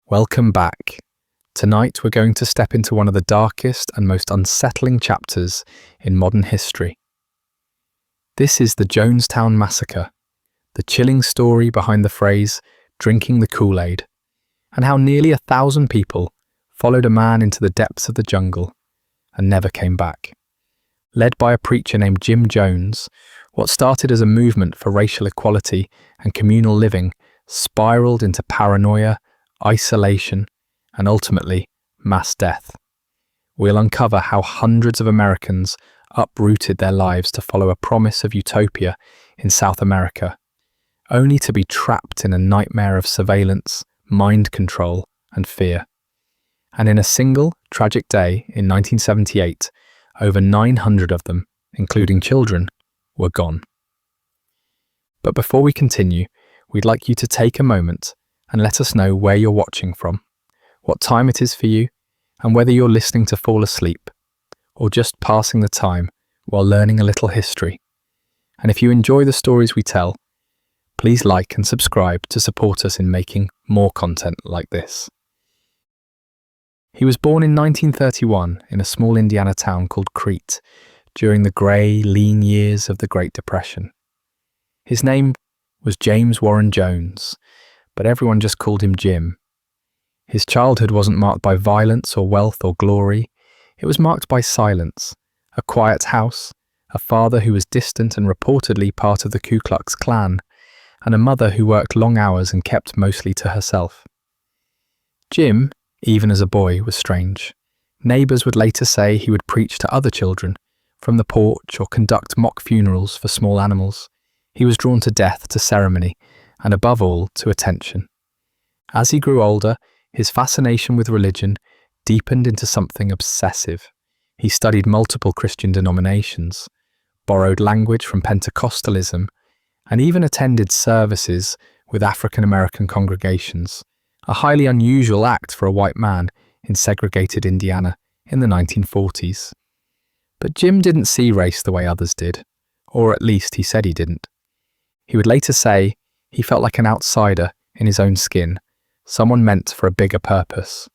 Welcome back. Tonight we're going to step into one of the darkest and most unsettling chapters in modern history. This is the Jonestown Massacre, the chilling story behind the phrase, drinking the Kool-Aid, and how nearly 1,000 people followed a man into the depths of the jungle and never came back. Led by a preacher named Jim Jones, what started as a movement for racial equality and communal living spiraled into paranoia, isolation, and ultimately mass death. We'll uncover how hundreds of Americans uprooted their lives to follow a promise of utopia in South America, only to be trapped in a nightmare of surveillance, mind control, and fear. And in a single tragic day in 1978, over 900 of them, including children, were gone. But before we continue, we'd like you to take a moment and let us know where you're watching from, what time it is for you, and whether you're listening to fall asleep or just passing the time while learning a little history. And if you enjoy the stories we tell, please like and subscribe to support us in making more content like this. He was born in 1931 in a small Indiana town called Crete during the grey, lean years of the Great Depression. His name was James Warren Jones, but everyone just called him Jim. His childhood wasn't marked by violence or wealth or glory. It was marked by silence, a quiet house, a father who was distant and reportedly part of the Ku Klux Klan, and a mother who worked long hours and kept mostly to herself. Jim, even as a boy, was strange. Neighbours would later say he would preach to other children from the porch or conduct mock funerals for small animals. He was drawn to death, to ceremony, and above all, to attention. As he grew older, his fascination with religion deepened into something obsessive. He studied multiple Christian denominations, borrowed language from Pentecostalism, and even attended services with African American congregations, a highly unusual act for a white man in segregated Indiana in the 1940s. But Jim didn't see race the way others did, or at least he said he didn't. He would later say he felt like an outsider in his own skin, someone meant for a bigger purpose.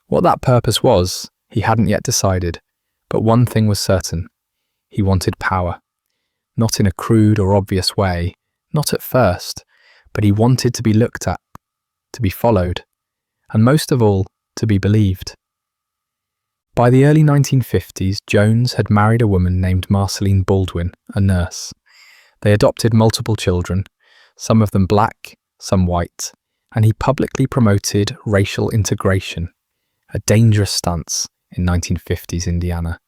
What that purpose was, he hadn't yet decided, but one thing was certain. He wanted power. Not in a crude or obvious way, not at first, but he wanted to be looked at, to be followed, and most of all, to be believed. By the early 1950s, Jones had married a woman named Marceline Baldwin, a nurse. They adopted multiple children, some of them black, some white, and he publicly promoted racial integration, a dangerous stance in 1950s Indiana.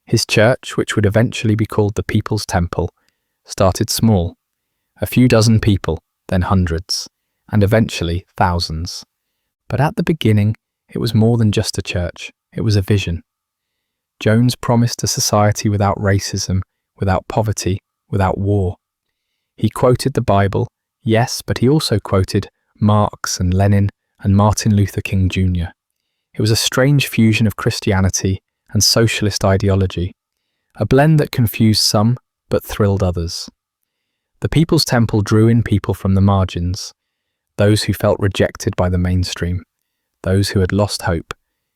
His church, which would eventually be called the People's Temple, started small, a few dozen people, then hundreds, and eventually thousands. But at the beginning, it was more than just a church, it was a vision. Jones promised a society without racism, without poverty, without war. He quoted the Bible, yes, but he also quoted Marx and Lenin and Martin Luther King Jr. It was a strange fusion of Christianity and socialist ideology, a blend that confused some but thrilled others. The People's Temple drew in people from the margins, those who felt rejected by the mainstream, those who had lost hope,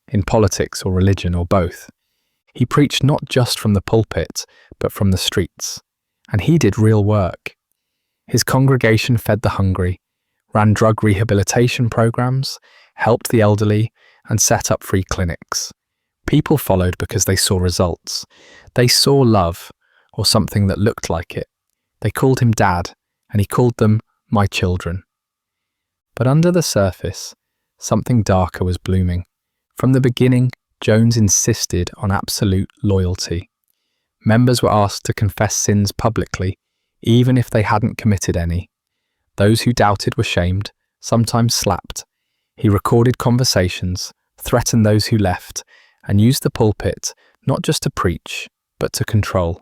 in politics or religion or both. He preached not just from the pulpit, but from the streets, and he did real work. His congregation fed the hungry, ran drug rehabilitation programs, helped the elderly, and set up free clinics. People followed because they saw results. They saw love, or something that looked like it. They called him Dad, and he called them my children. But under the surface, something darker was blooming. From the beginning, Jones insisted on absolute loyalty. Members were asked to confess sins publicly, even if they hadn't committed any. Those who doubted were shamed, sometimes slapped. He recorded conversations, threatened those who left, and used the pulpit not just to preach, but to control.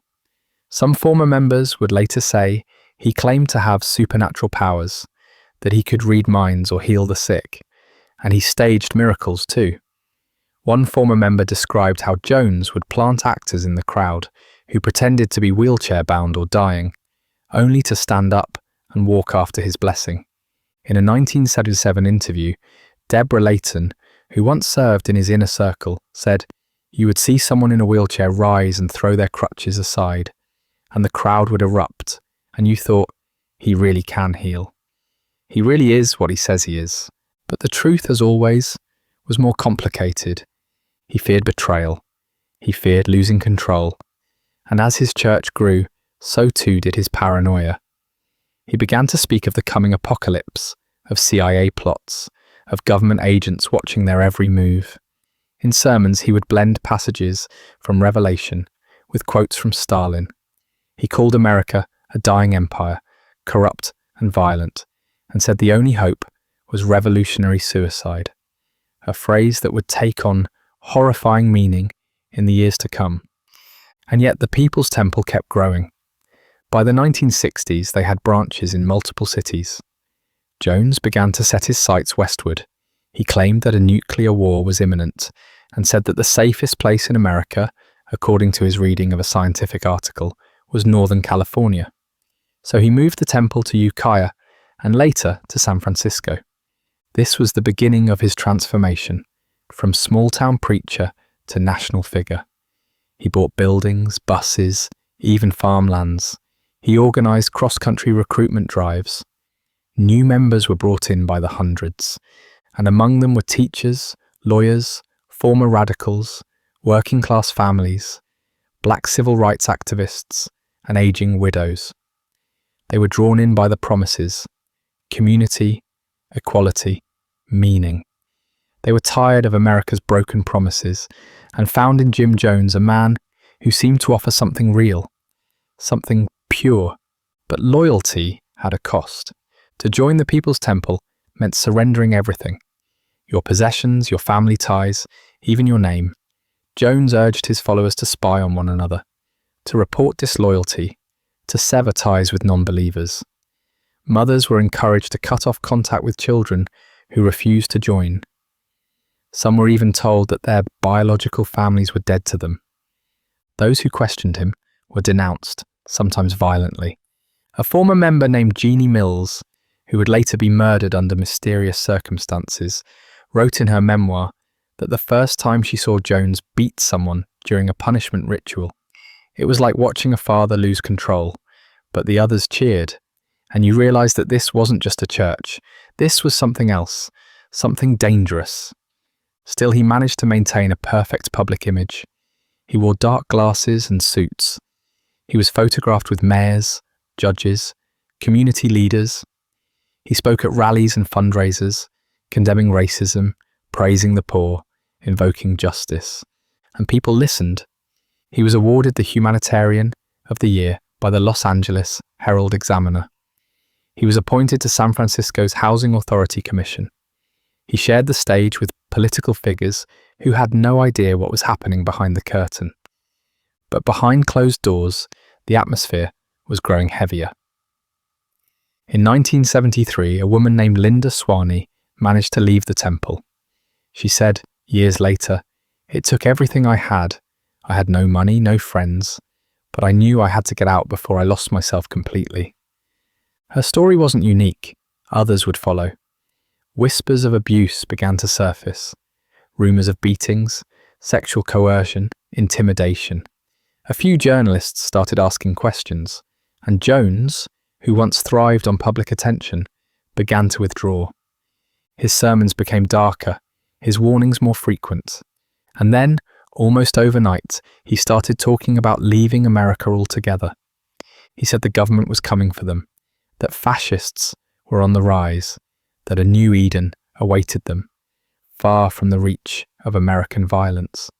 Some former members would later say he claimed to have supernatural powers, that he could read minds or heal the sick, and he staged miracles too. One former member described how Jones would plant actors in the crowd who pretended to be wheelchair-bound or dying, only to stand up and walk after his blessing. In a 1977 interview, Deborah Layton, who once served in his inner circle, said, "You would see someone in a wheelchair rise and throw their crutches aside, and the crowd would erupt, and you thought, he really can heal. He really is what he says he is." But the truth, as always, was more complicated. He feared betrayal. He feared losing control. And as his church grew, so too did his paranoia. He began to speak of the coming apocalypse, of CIA plots, of government agents watching their every move. In sermons, he would blend passages from Revelation with quotes from Stalin. He called America a dying empire, corrupt and violent, and said the only hope was revolutionary suicide, a phrase that would take on horrifying meaning in the years to come. And yet the People's Temple kept growing. By the 1960s, they had branches in multiple cities. Jones began to set his sights westward. He claimed that a nuclear war was imminent and said that the safest place in America, according to his reading of a scientific article, was Northern California. So he moved the temple to Ukiah and later to San Francisco. This was the beginning of his transformation, from small-town preacher to national figure. He bought buildings, buses, even farmlands. He organized cross-country recruitment drives. New members were brought in by the hundreds, and among them were teachers, lawyers, former radicals, working-class families, black civil rights activists, and aging widows. They were drawn in by the promises: community, equality, meaning. They were tired of America's broken promises and found in Jim Jones a man who seemed to offer something real, something pure. But loyalty had a cost. To join the People's Temple meant surrendering everything: your possessions, your family ties, even your name. Jones urged his followers to spy on one another, to report disloyalty, to sever ties with non-believers. Mothers were encouraged to cut off contact with children who refused to join. Some were even told that their biological families were dead to them. Those who questioned him were denounced, sometimes violently. A former member named Jeannie Mills, who would later be murdered under mysterious circumstances, wrote in her memoir that the first time she saw Jones beat someone during a punishment ritual, it was like watching a father lose control, but the others cheered, and you realized that this wasn't just a church. This was something else, something dangerous. Still, he managed to maintain a perfect public image. He wore dark glasses and suits. He was photographed with mayors, judges, community leaders. He spoke at rallies and fundraisers, condemning racism, praising the poor, invoking justice. And people listened. He was awarded the Humanitarian of the Year by the Los Angeles Herald-Examiner. He was appointed to San Francisco's Housing Authority Commission. He shared the stage with political figures who had no idea what was happening behind the curtain. But behind closed doors, the atmosphere was growing heavier. In 1973, a woman named Linda Swanee managed to leave the temple. She said, years later, "It took everything I had. I had no money, no friends, but I knew I had to get out before I lost myself completely." Her story wasn't unique. Others would follow. Whispers of abuse began to surface. Rumours of beatings, sexual coercion, intimidation. A few journalists started asking questions, and Jones, who once thrived on public attention, began to withdraw. His sermons became darker, his warnings more frequent. And then, almost overnight, he started talking about leaving America altogether. He said the government was coming for them, that fascists were on the rise, that a new Eden awaited them, far from the reach of American violence,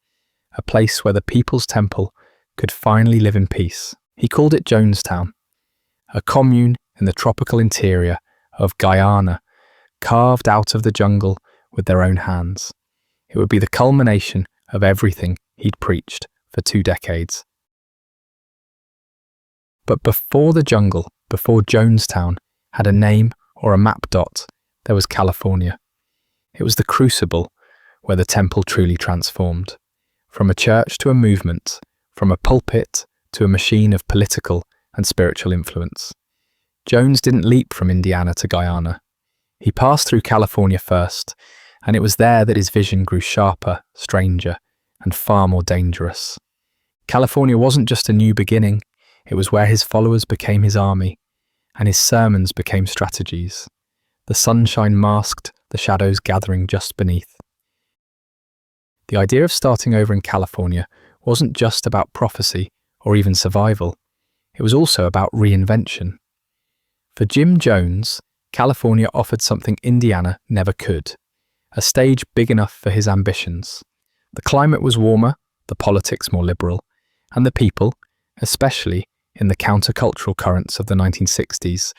a place where the People's Temple could finally live in peace. He called it Jonestown, a commune in the tropical interior of Guyana, carved out of the jungle with their own hands. It would be the culmination of everything he'd preached for 2 decades. But before the jungle, before Jonestown had a name or a map dot, there was California. It was the crucible where the temple truly transformed. From a church to a movement, from a pulpit to a machine of political and spiritual influence. Jones didn't leap from Indiana to Guyana. He passed through California first, and it was there that his vision grew sharper, stranger, and far more dangerous. California wasn't just a new beginning, it was where his followers became his army, and his sermons became strategies. The sunshine masked the shadows gathering just beneath. The idea of starting over in California wasn't just about prophecy or even survival, it was also about reinvention. For Jim Jones, California offered something Indiana never could, a stage big enough for his ambitions. The climate was warmer, the politics more liberal, and the people, especially in the countercultural currents of the 1960s,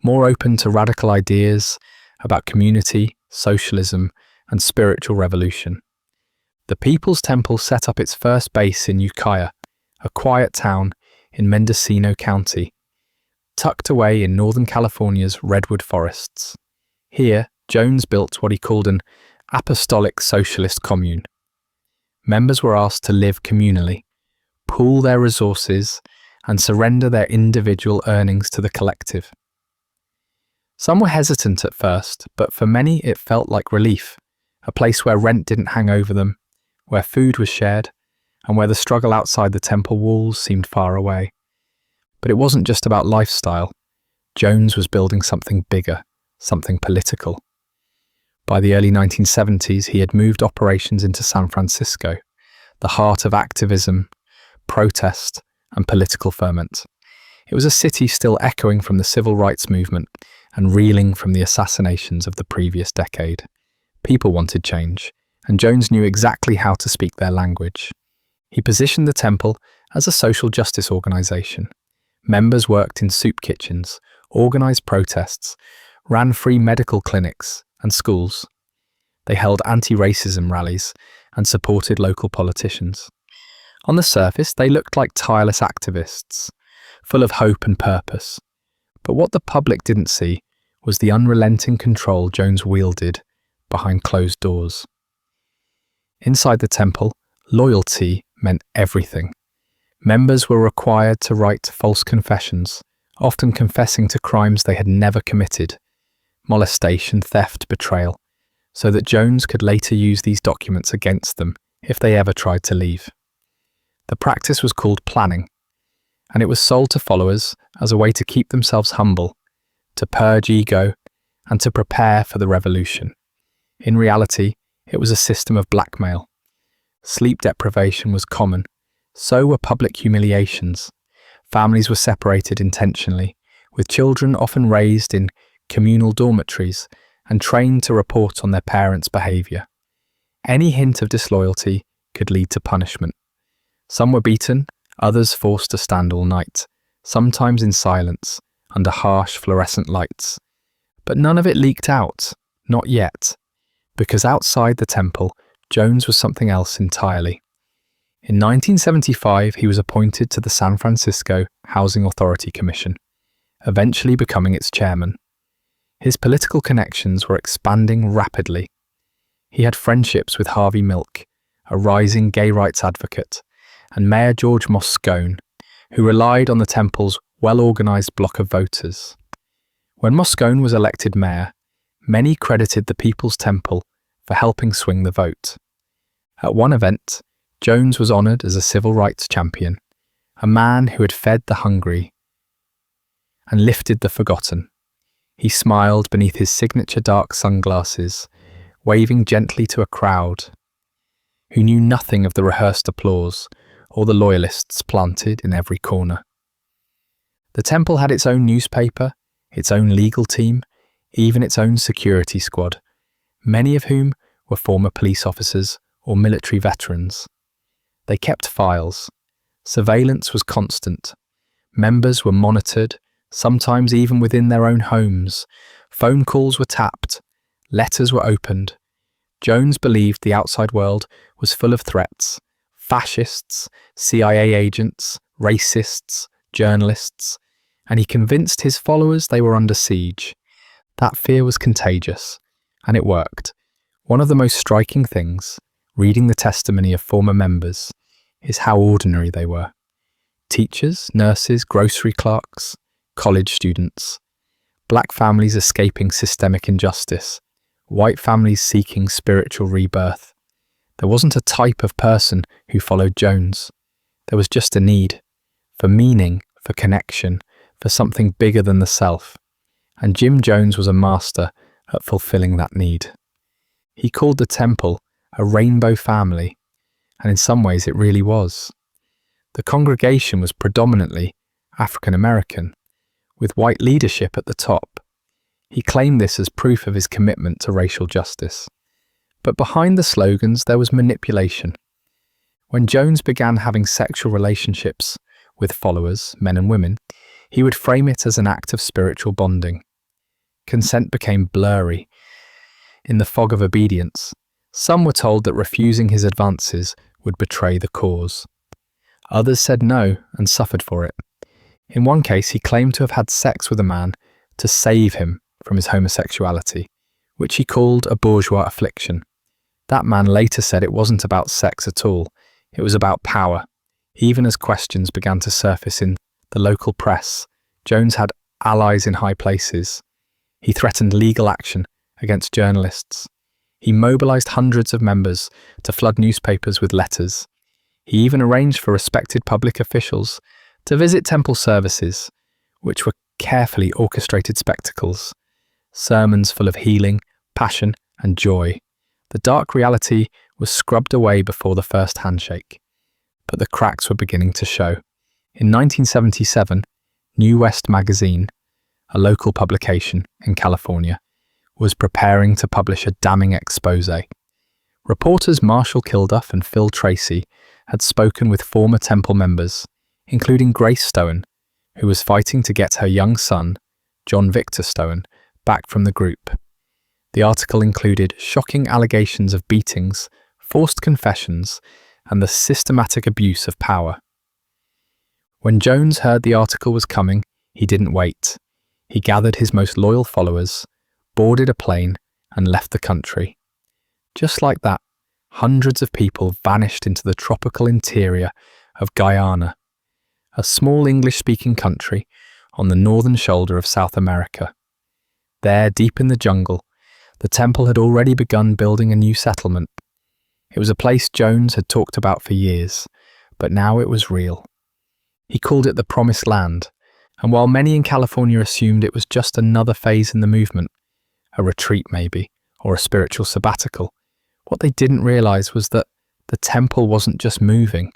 more open to radical ideas about community, socialism, and spiritual revolution. The People's Temple set up its first base in Ukiah, a quiet town in Mendocino County, tucked away in Northern California's redwood forests. Here, Jones built what he called an apostolic socialist commune. Members were asked to live communally, pool their resources, and surrender their individual earnings to the collective. Some were hesitant at first, but for many it felt like relief, a place where rent didn't hang over them, where food was shared, and where the struggle outside the temple walls seemed far away. But it wasn't just about lifestyle. Jones was building something bigger, something political. By the early 1970s, he had moved operations into San Francisco, the heart of activism, protest, and political ferment. It was a city still echoing from the civil rights movement and reeling from the assassinations of the previous decade. People wanted change, and Jones knew exactly how to speak their language. He positioned the temple as a social justice organization. Members worked in soup kitchens, organized protests, ran free medical clinics and schools. They held anti-racism rallies and supported local politicians. On the surface, they looked like tireless activists, full of hope and purpose. But what the public didn't see was the unrelenting control Jones wielded behind closed doors. Inside the temple, loyalty meant everything. Members were required to write false confessions, often confessing to crimes they had never committed, molestation, theft, betrayal, so that Jones could later use these documents against them if they ever tried to leave. The practice was called planning, and it was sold to followers as a way to keep themselves humble, to purge ego, and to prepare for the revolution. In reality, it was a system of blackmail. Sleep deprivation was common, so were public humiliations. Families were separated intentionally, with children often raised in communal dormitories and trained to report on their parents' behaviour. Any hint of disloyalty could lead to punishment. Some were beaten, others forced to stand all night, sometimes in silence, under harsh fluorescent lights. But none of it leaked out, not yet, because outside the temple, Jones was something else entirely. In 1975, he was appointed to the San Francisco Housing Authority Commission, eventually becoming its chairman. His political connections were expanding rapidly. He had friendships with Harvey Milk, a rising gay rights advocate, and Mayor George Moscone, who relied on the temple's well-organized bloc of voters. When Moscone was elected mayor, many credited the People's Temple for helping swing the vote. At one event, Jones was honored as a civil rights champion, a man who had fed the hungry and lifted the forgotten. He smiled beneath his signature dark sunglasses, waving gently to a crowd who knew nothing of the rehearsed applause or the loyalists planted in every corner. The temple had its own newspaper, its own legal team, even its own security squad, many of whom were former police officers or military veterans. They kept files. Surveillance was constant. Members were monitored, sometimes even within their own homes. Phone calls were tapped. Letters were opened. Jones believed the outside world was full of threats. Fascists, CIA agents, racists, journalists, and he convinced his followers they were under siege. That fear was contagious, and it worked. One of the most striking things, reading the testimony of former members, is how ordinary they were. Teachers, nurses, grocery clerks, college students, black families escaping systemic injustice, white families seeking spiritual rebirth. There wasn't a type of person who followed Jones. There was just a need for meaning, for connection, for something bigger than the self. And Jim Jones was a master at fulfilling that need. He called the temple a rainbow family, and in some ways it really was. The congregation was predominantly African American, with white leadership at the top. He claimed this as proof of his commitment to racial justice. But behind the slogans there was manipulation. When Jones began having sexual relationships with followers, men and women, he would frame it as an act of spiritual bonding. Consent became blurry. In the fog of obedience, some were told that refusing his advances would betray the cause. Others said no and suffered for it. In one case, he claimed to have had sex with a man to save him from his homosexuality, which he called a bourgeois affliction. That man later said it wasn't about sex at all, it was about power. Even as questions began to surface in the local press, Jones had allies in high places. He threatened legal action against journalists. He mobilized hundreds of members to flood newspapers with letters. He even arranged for respected public officials to visit temple services, which were carefully orchestrated spectacles, sermons full of healing, passion, and joy. The dark reality was scrubbed away before the first handshake, but the cracks were beginning to show. In 1977, New West magazine, a local publication in California, was preparing to publish a damning expose. Reporters Marshall Kilduff and Phil Tracy had spoken with former temple members, including Grace Stone, who was fighting to get her young son, John Victor Stone, back from the group. The article included shocking allegations of beatings, forced confessions, and the systematic abuse of power. When Jones heard the article was coming, he didn't wait. He gathered his most loyal followers, boarded a plane, and left the country. Just like that, hundreds of people vanished into the tropical interior of Guyana, a small English-speaking country on the northern shoulder of South America. There, deep in the jungle, the temple had already begun building a new settlement. It was a place Jones had talked about for years, but now it was real. He called it the Promised Land, and while many in California assumed it was just another phase in the movement, a retreat maybe, or a spiritual sabbatical, what they didn't realize was that the temple wasn't just moving,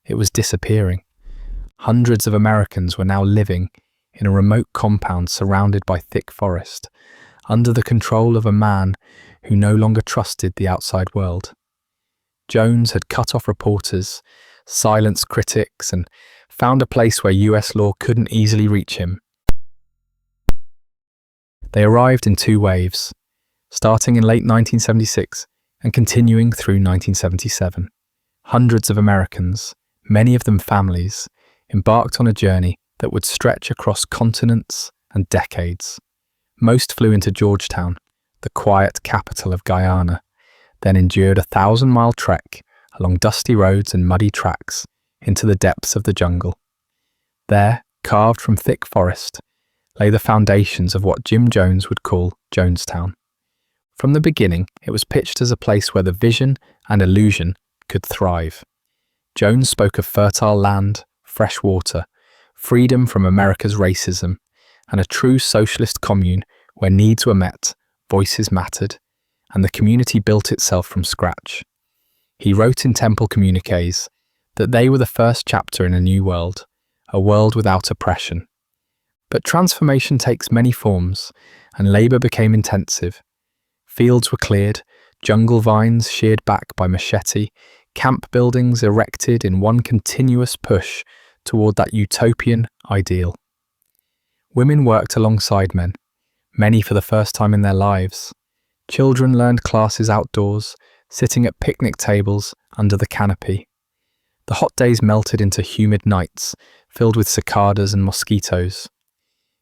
it was disappearing. Hundreds of Americans were now living in a remote compound surrounded by thick forest, under the control of a man who no longer trusted the outside world. Jones had cut off reporters, silenced critics, and found a place where US law couldn't easily reach him. They arrived in two waves, starting in late 1976 and continuing through 1977. Hundreds of Americans, many of them families, embarked on a journey that would stretch across continents and decades. Most flew into Georgetown, the quiet capital of Guyana, then endured a 1,000-mile trek along dusty roads and muddy tracks into the depths of the jungle. There, carved from thick forest, lay the foundations of what Jim Jones would call Jonestown. From the beginning, it was pitched as a place where the vision and illusion could thrive. Jones spoke of fertile land, fresh water, freedom from America's racism, and a true socialist commune where needs were met, voices mattered, and the community built itself from scratch. He wrote in temple communiques that they were the first chapter in a new world, a world without oppression. But transformation takes many forms, and labor became intensive. Fields were cleared, jungle vines sheared back by machete, camp buildings erected in one continuous push toward that utopian ideal. Women worked alongside men, many for the first time in their lives. Children learned classes outdoors, sitting at picnic tables under the canopy. The hot days melted into humid nights, filled with cicadas and mosquitoes.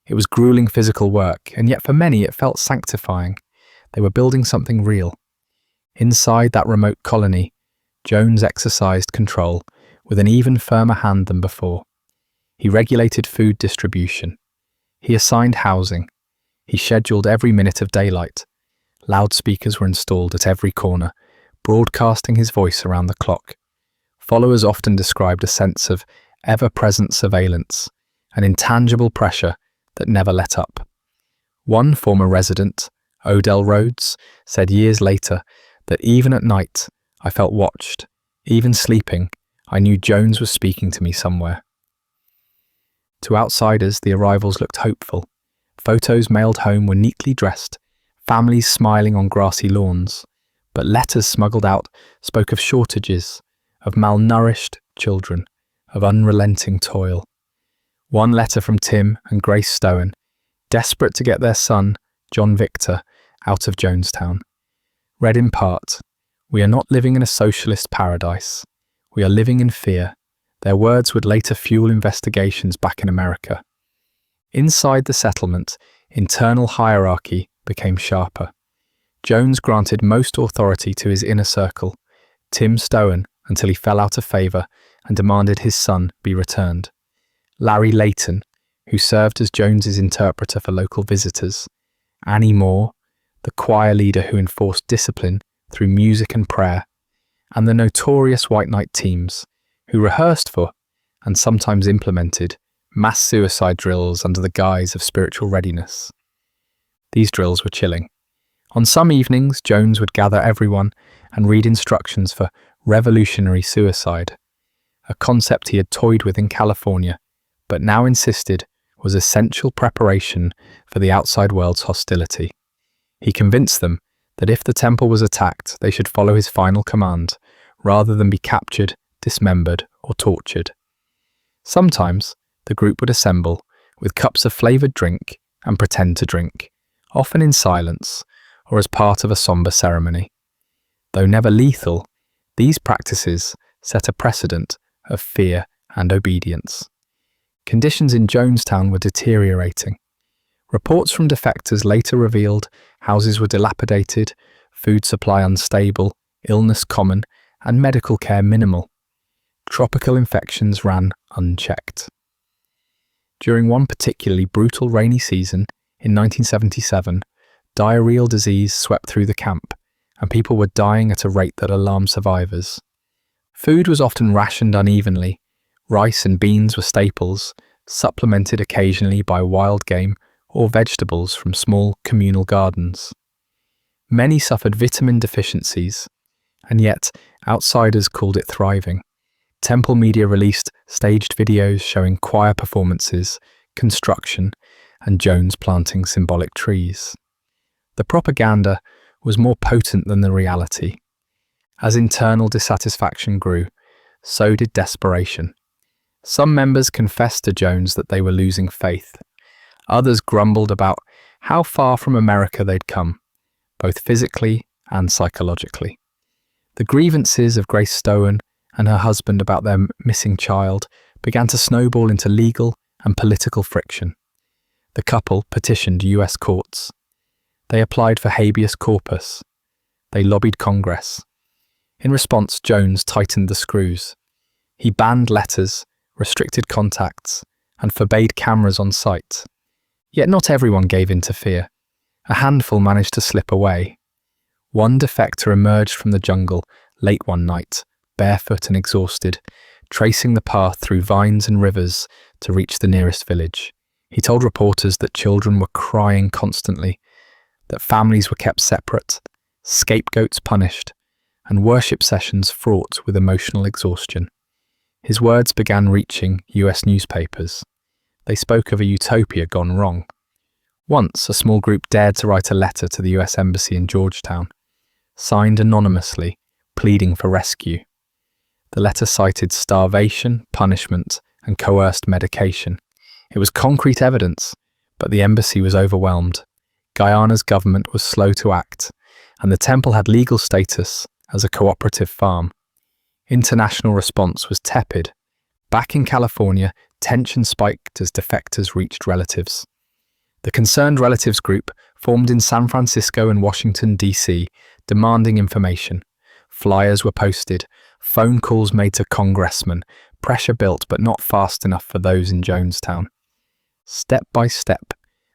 It was grueling physical work, and yet for many it felt sanctifying. They were building something real. Inside that remote colony, Jones exercised control with an even firmer hand than before. He regulated food distribution. He assigned housing. He scheduled every minute of daylight, Loudspeakers were installed at every corner, broadcasting his voice around the clock. Followers often described a sense of ever-present surveillance, an intangible pressure that never let up. One former resident, Odell Rhodes, said years later that even at night, I felt watched. Even sleeping, I knew Jones was speaking to me somewhere. To outsiders, the arrivals looked hopeful. Photos mailed home were neatly dressed, families smiling on grassy lawns, but letters smuggled out spoke of shortages, of malnourished children, of unrelenting toil. One letter from Tim and Grace Stowen, desperate to get their son, John Victor, out of Jonestown, read in part, "We are not living in a socialist paradise. We are living in fear." Their words would later fuel investigations back in America. Inside the settlement, internal hierarchy became sharper. Jones granted most authority to his inner circle, Tim Stowen, until he fell out of favour and demanded his son be returned. Larry Layton, who served as Jones's interpreter for local visitors, Annie Moore, the choir leader who enforced discipline through music and prayer, and the notorious White Knight teams, who rehearsed for, and sometimes implemented, mass suicide drills under the guise of spiritual readiness. These drills were chilling. On some evenings, Jones would gather everyone and read instructions for revolutionary suicide, a concept he had toyed with in California, but now insisted was essential preparation for the outside world's hostility. He convinced them that if the temple was attacked, they should follow his final command, rather than be captured, dismembered, or tortured. Sometimes, the group would assemble with cups of flavoured drink and pretend to drink, often in silence or as part of a sombre ceremony. Though never lethal, these practices set a precedent of fear and obedience. Conditions in Jonestown were deteriorating. Reports from defectors later revealed houses were dilapidated, food supply unstable, illness common, and medical care minimal. Tropical infections ran unchecked. During one particularly brutal rainy season, in 1977, diarrheal disease swept through the camp, and people were dying at a rate that alarmed survivors. Food was often rationed unevenly. Rice and beans were staples, supplemented occasionally by wild game or vegetables from small communal gardens. Many suffered vitamin deficiencies, and yet outsiders called it thriving. Temple media released staged videos showing choir performances, construction, and Jones planting symbolic trees. The propaganda was more potent than the reality. As internal dissatisfaction grew, so did desperation. Some members confessed to Jones that they were losing faith. Others grumbled about how far from America they'd come, both physically and psychologically. The grievances of Grace Stowen and her husband about their missing child began to snowball into legal and political friction. The couple petitioned US courts. They applied for habeas corpus. They lobbied Congress. In response, Jones tightened the screws. He banned letters, restricted contacts, and forbade cameras on site. Yet not everyone gave in to fear. A handful managed to slip away. One defector emerged from the jungle late one night, barefoot and exhausted, tracing the path through vines and rivers to reach the nearest village. He told reporters that children were crying constantly, that families were kept separate, scapegoats punished, and worship sessions fraught with emotional exhaustion. His words began reaching US newspapers. They spoke of a utopia gone wrong. Once, a small group dared to write a letter to the US Embassy in Georgetown, signed anonymously, pleading for rescue. The letter cited starvation, punishment, and coerced medication. It was concrete evidence, but the embassy was overwhelmed. Guyana's government was slow to act, and the temple had legal status as a cooperative farm. International response was tepid. Back in California, tension spiked as defectors reached relatives. The Concerned Relatives Group formed in San Francisco and Washington, D.C., demanding information. Flyers were posted, phone calls made to congressmen, pressure built but not fast enough for those in Jonestown. Step by step,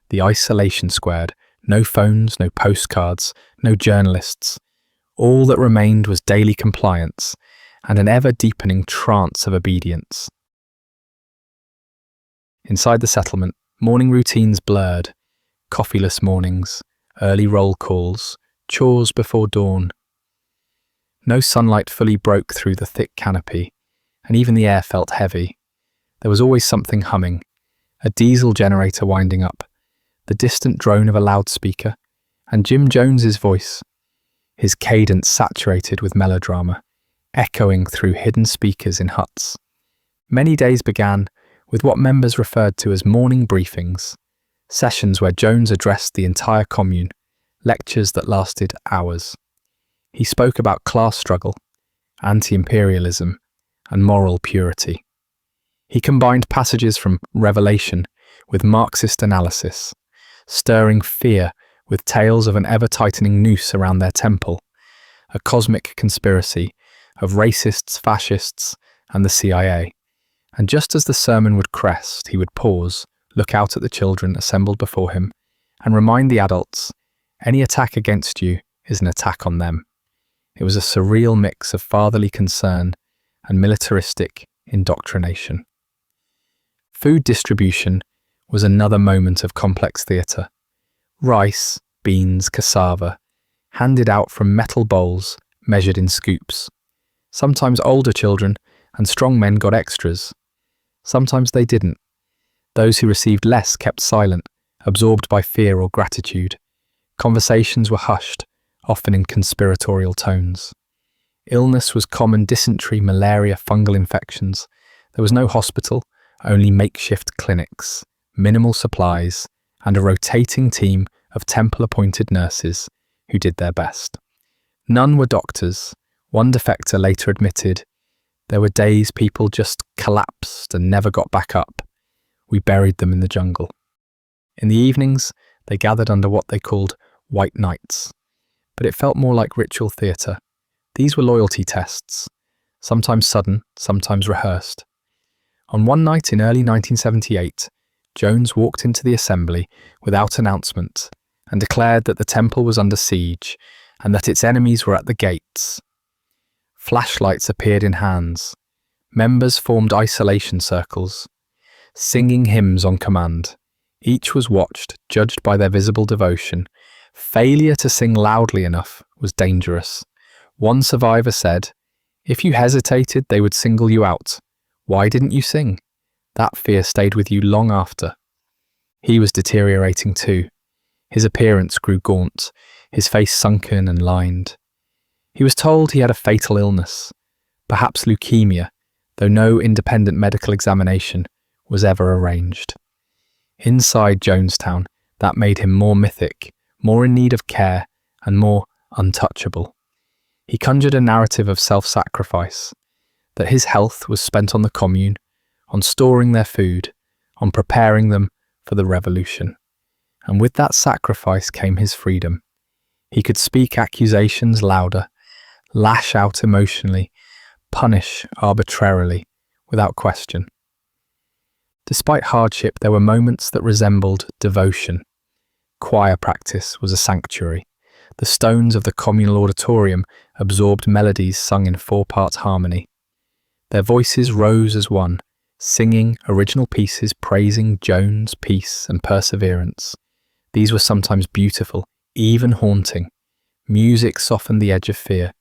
the isolation squared, No phones, no postcards, no journalists. All that remained was daily compliance and an ever-deepening trance of obedience. Inside the settlement, morning routines blurred. Coffeeless mornings, early roll calls, chores before dawn. No sunlight fully broke through the thick canopy, and even the air felt heavy. There was always something humming, a diesel generator winding up, the distant drone of a loudspeaker, and Jim Jones's voice, his cadence saturated with melodrama, echoing through hidden speakers in huts. Many days began with what members referred to as morning briefings, sessions where Jones addressed the entire commune, lectures that lasted hours. He spoke about class struggle, anti-imperialism, and moral purity. He combined passages from Revelation with Marxist analysis, stirring fear with tales of an ever-tightening noose around their temple, a cosmic conspiracy of racists, fascists, and the CIA. And just as the sermon would crest, he would pause, look out at the children assembled before him, and remind the adults, any attack against you is an attack on them. It was a surreal mix of fatherly concern and militaristic indoctrination. Food distribution was another moment of complex theatre. Rice, beans, cassava, handed out from metal bowls measured in scoops. Sometimes older children and strong men got extras. Sometimes they didn't. Those who received less kept silent, absorbed by fear or gratitude. Conversations were hushed, often in conspiratorial tones. Illness was common: dysentery, malaria, fungal infections. There was no hospital, only makeshift clinics, minimal supplies, and a rotating team of temple-appointed nurses who did their best. None were doctors. One defector later admitted, "There were days people just collapsed and never got back up. We buried them in the jungle." In the evenings, they gathered under what they called white nights, but it felt more like ritual theatre. These were loyalty tests, sometimes sudden, sometimes rehearsed. On one night in early 1978, Jones walked into the assembly without announcement and declared that the temple was under siege and that its enemies were at the gates. Flashlights appeared in hands. Members formed isolation circles, singing hymns on command. Each was watched, judged by their visible devotion. Failure to sing loudly enough was dangerous. One survivor said, "If you hesitated, they would single you out. Why didn't you sing?" That fear stayed with you long after. He was deteriorating too. His appearance grew gaunt, his face sunken and lined. He was told he had a fatal illness, perhaps leukemia, though no independent medical examination was ever arranged. Inside Jonestown, that made him more mythic, more in need of care, and more untouchable. He conjured a narrative of self-sacrifice, that his health was spent on the commune, on storing their food, on preparing them for the revolution. And with that sacrifice came his freedom. He could speak accusations louder, lash out emotionally, punish arbitrarily, without question. Despite hardship, there were moments that resembled devotion. Choir practice was a sanctuary. The stones of the communal auditorium absorbed melodies sung in four-part harmony. Their voices rose as one, singing original pieces praising Jones' peace and perseverance. These were sometimes beautiful, even haunting. Music softened the edge of fear,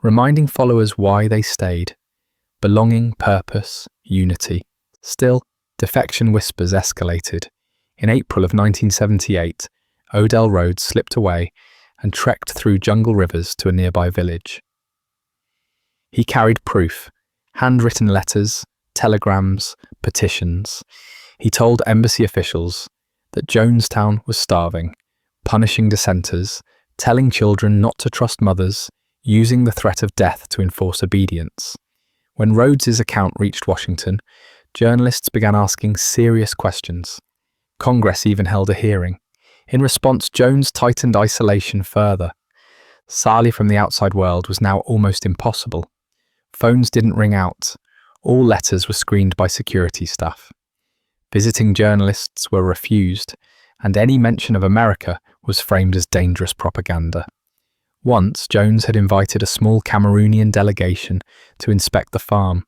reminding followers why they stayed. Belonging, purpose, unity. Still, defection whispers escalated. In April of 1978, Odell Rhodes slipped away and trekked through jungle rivers to a nearby village. He carried proof, handwritten letters, telegrams, petitions. He told embassy officials that Jonestown was starving, punishing dissenters, telling children not to trust mothers, using the threat of death to enforce obedience. When Rhodes's account reached Washington, journalists began asking serious questions. Congress even held a hearing. In response, Jones tightened isolation further. Sali from the outside world was now almost impossible. Phones didn't ring out. All letters were screened by security staff. Visiting journalists were refused, and any mention of America was framed as dangerous propaganda. Once, Jones had invited a small Cameroonian delegation to inspect the farm.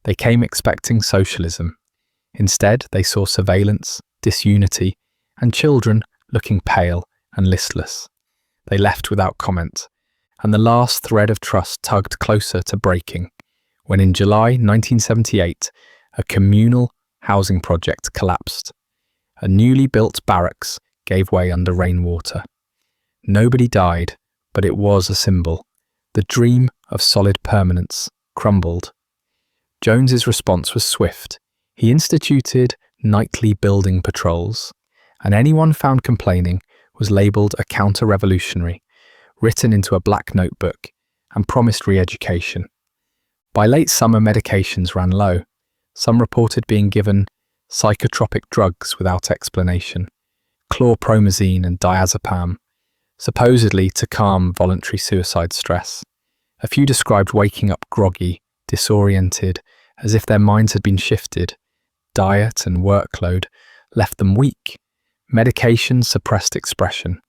They came expecting socialism. Instead, they saw surveillance, disunity, and children looking pale and listless. They left without comment, and the last thread of trust tugged closer to breaking when in July 1978, a communal housing project collapsed. A newly built barracks gave way under rainwater. Nobody died, but it was a symbol. The dream of solid permanence crumbled. Jones's response was swift. He instituted nightly building patrols, and anyone found complaining was labelled a counter-revolutionary, written into a black notebook, and promised re-education. By late summer, medications ran low. Some reported being given psychotropic drugs without explanation, chlorpromazine and diazepam, supposedly to calm voluntary suicide stress. A few described waking up groggy, disoriented, as if their minds had been shifted. Diet and workload left them weak. Medication suppressed expression.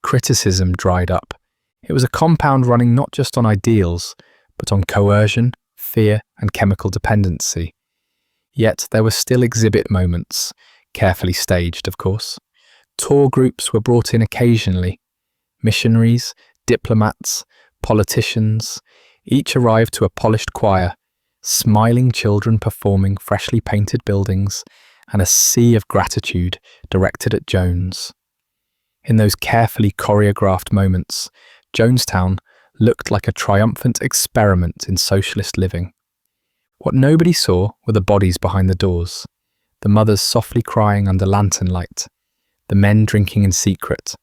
Criticism dried up. It was a compound running not just on ideals, but on coercion, fear, and chemical dependency. Yet there were still exhibit moments, carefully staged, of course. Tour groups were brought in occasionally. Missionaries, diplomats, politicians, each arrived to a polished choir, smiling children performing freshly painted buildings, and a sea of gratitude directed at Jones. In those carefully choreographed moments, Jonestown looked like a triumphant experiment in socialist living. What nobody saw were the bodies behind the doors, the mothers softly crying under lantern light, the men drinking in secret,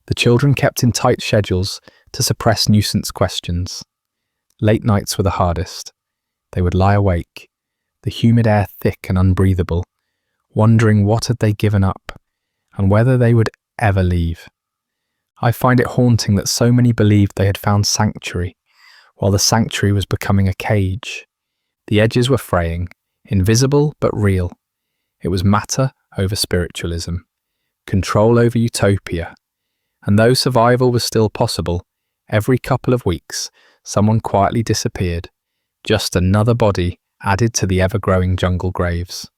the children kept in tight schedules to suppress nuisance questions. Late nights were the hardest. They would lie awake, the humid air thick and unbreathable, wondering what had they given up, and whether they would ever leave. I find it haunting that so many believed they had found sanctuary, while the sanctuary was becoming a cage. The edges were fraying, invisible but real. It was matter over spiritualism, control over utopia. And though survival was still possible, every couple of weeks someone quietly disappeared, just another body added to the ever-growing jungle graves.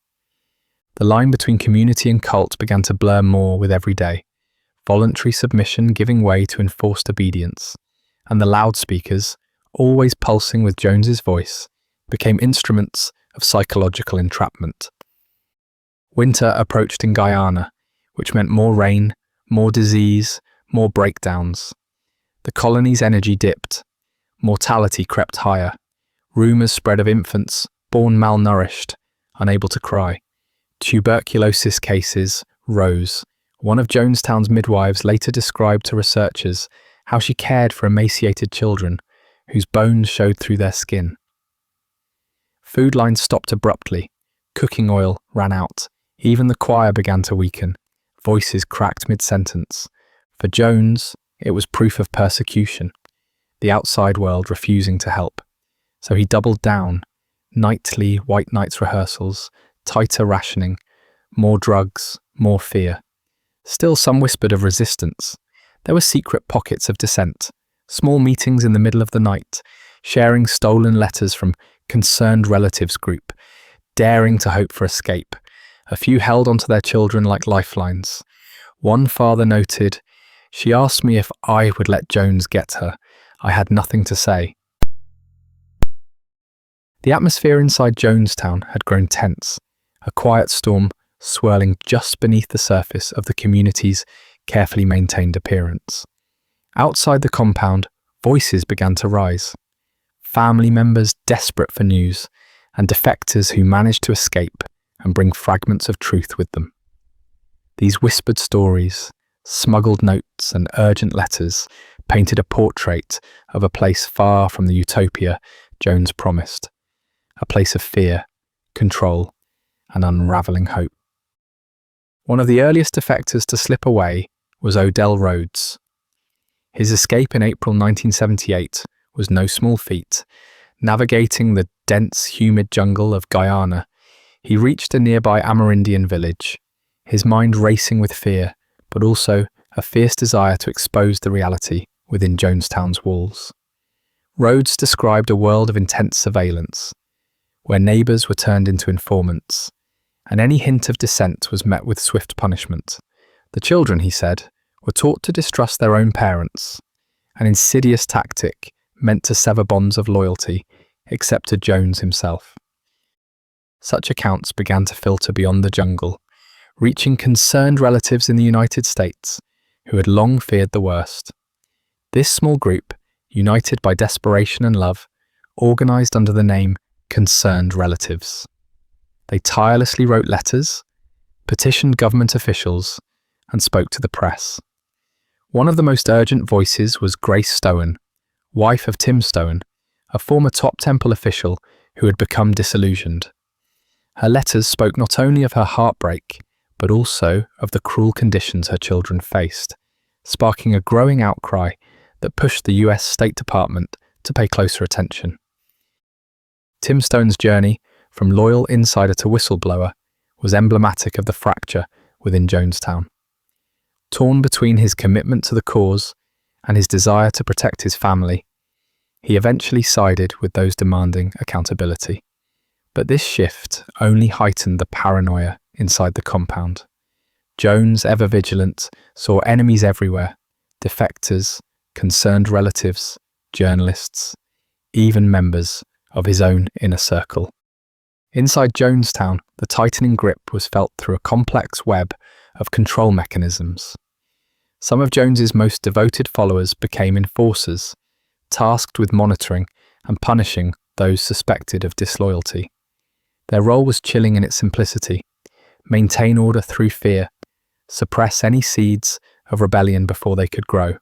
The line between community and cult began to blur more with every day, voluntary submission giving way to enforced obedience, and the loudspeakers, always pulsing with Jones's voice, became instruments of psychological entrapment. Winter approached in Guyana, which meant more rain, more disease, more breakdowns. The colony's energy dipped. Mortality crept higher. Rumours spread of infants born malnourished, unable to cry. Tuberculosis cases rose. One of Jonestown's midwives later described to researchers how she cared for emaciated children whose bones showed through their skin. Food lines stopped abruptly. Cooking oil ran out. Even the choir began to weaken. Voices cracked mid-sentence. For Jones, it was proof of persecution, the outside world refusing to help. So he doubled down. Nightly white nights rehearsals, tighter rationing, more drugs, more fear. Still some whispered of resistance. There were secret pockets of dissent, small meetings in the middle of the night, sharing stolen letters from concerned relatives group, daring to hope for escape. A few held onto their children like lifelines. One father noted, "She asked me if I would let Jones get her. I had nothing to say." The atmosphere inside Jonestown had grown tense, a quiet storm swirling just beneath the surface of the community's carefully maintained appearance. Outside the compound, voices began to rise. Family members desperate for news, and defectors who managed to escape and bring fragments of truth with them. These whispered stories, smuggled notes, and urgent letters painted a portrait of a place far from the utopia Jones promised, a place of fear, control, and unravelling hope. One of the earliest defectors to slip away was Odell Rhodes. His escape in April 1978 was no small feat. Navigating the dense, humid jungle of Guyana, he reached a nearby Amerindian village, his mind racing with fear, but also a fierce desire to expose the reality within Jonestown's walls. Rhodes described a world of intense surveillance, where neighbours were turned into informants, and any hint of dissent was met with swift punishment. The children, he said, were taught to distrust their own parents, an insidious tactic meant to sever bonds of loyalty, except to Jones himself. Such accounts began to filter beyond the jungle, reaching concerned relatives in the United States who had long feared the worst. This small group, united by desperation and love, organized under the name Concerned Relatives. They tirelessly wrote letters, petitioned government officials, and spoke to the press. One of the most urgent voices was Grace Stone, wife of Tim Stone, a former top temple official who had become disillusioned. Her letters spoke not only of her heartbreak, but also of the cruel conditions her children faced, sparking a growing outcry that pushed the US State Department to pay closer attention. Tim Stone's journey from loyal insider to whistleblower was emblematic of the fracture within Jonestown. Torn between his commitment to the cause and his desire to protect his family, he eventually sided with those demanding accountability. But this shift only heightened the paranoia inside the compound. Jones, ever vigilant, saw enemies everywhere: defectors, concerned relatives, journalists, even members of his own inner circle. Inside Jonestown, the tightening grip was felt through a complex web of control mechanisms. Some of Jones's most devoted followers became enforcers, tasked with monitoring and punishing those suspected of disloyalty. Their role was chilling in its simplicity: maintain order through fear, suppress any seeds of rebellion before they could grow.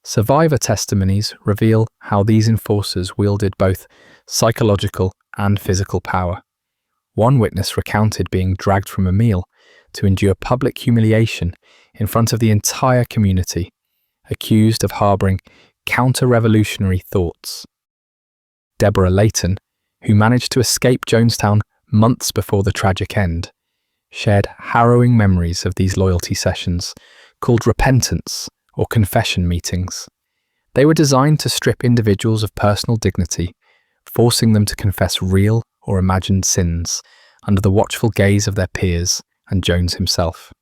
Survivor testimonies reveal how these enforcers wielded both psychological and physical power. One witness recounted being dragged from a meal to endure public humiliation in front of the entire community, accused of harboring counter-revolutionary thoughts. Deborah Layton, who managed to escape Jonestown months before the tragic end, shared harrowing memories of these loyalty sessions, called repentance or confession meetings. They were designed to strip individuals of personal dignity, forcing them to confess real or imagined sins under the watchful gaze of their peers and Jones himself.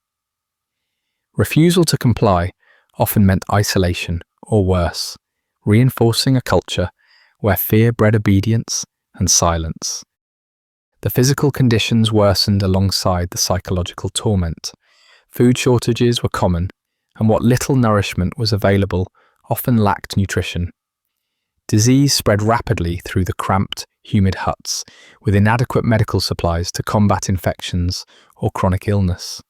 Refusal to comply often meant isolation, or worse, reinforcing a culture where fear bred obedience and silence. The physical conditions worsened alongside the psychological torment. Food shortages were common, and what little nourishment was available often lacked nutrition. Disease spread rapidly through the cramped, humid huts, with inadequate medical supplies to combat infections or chronic illness.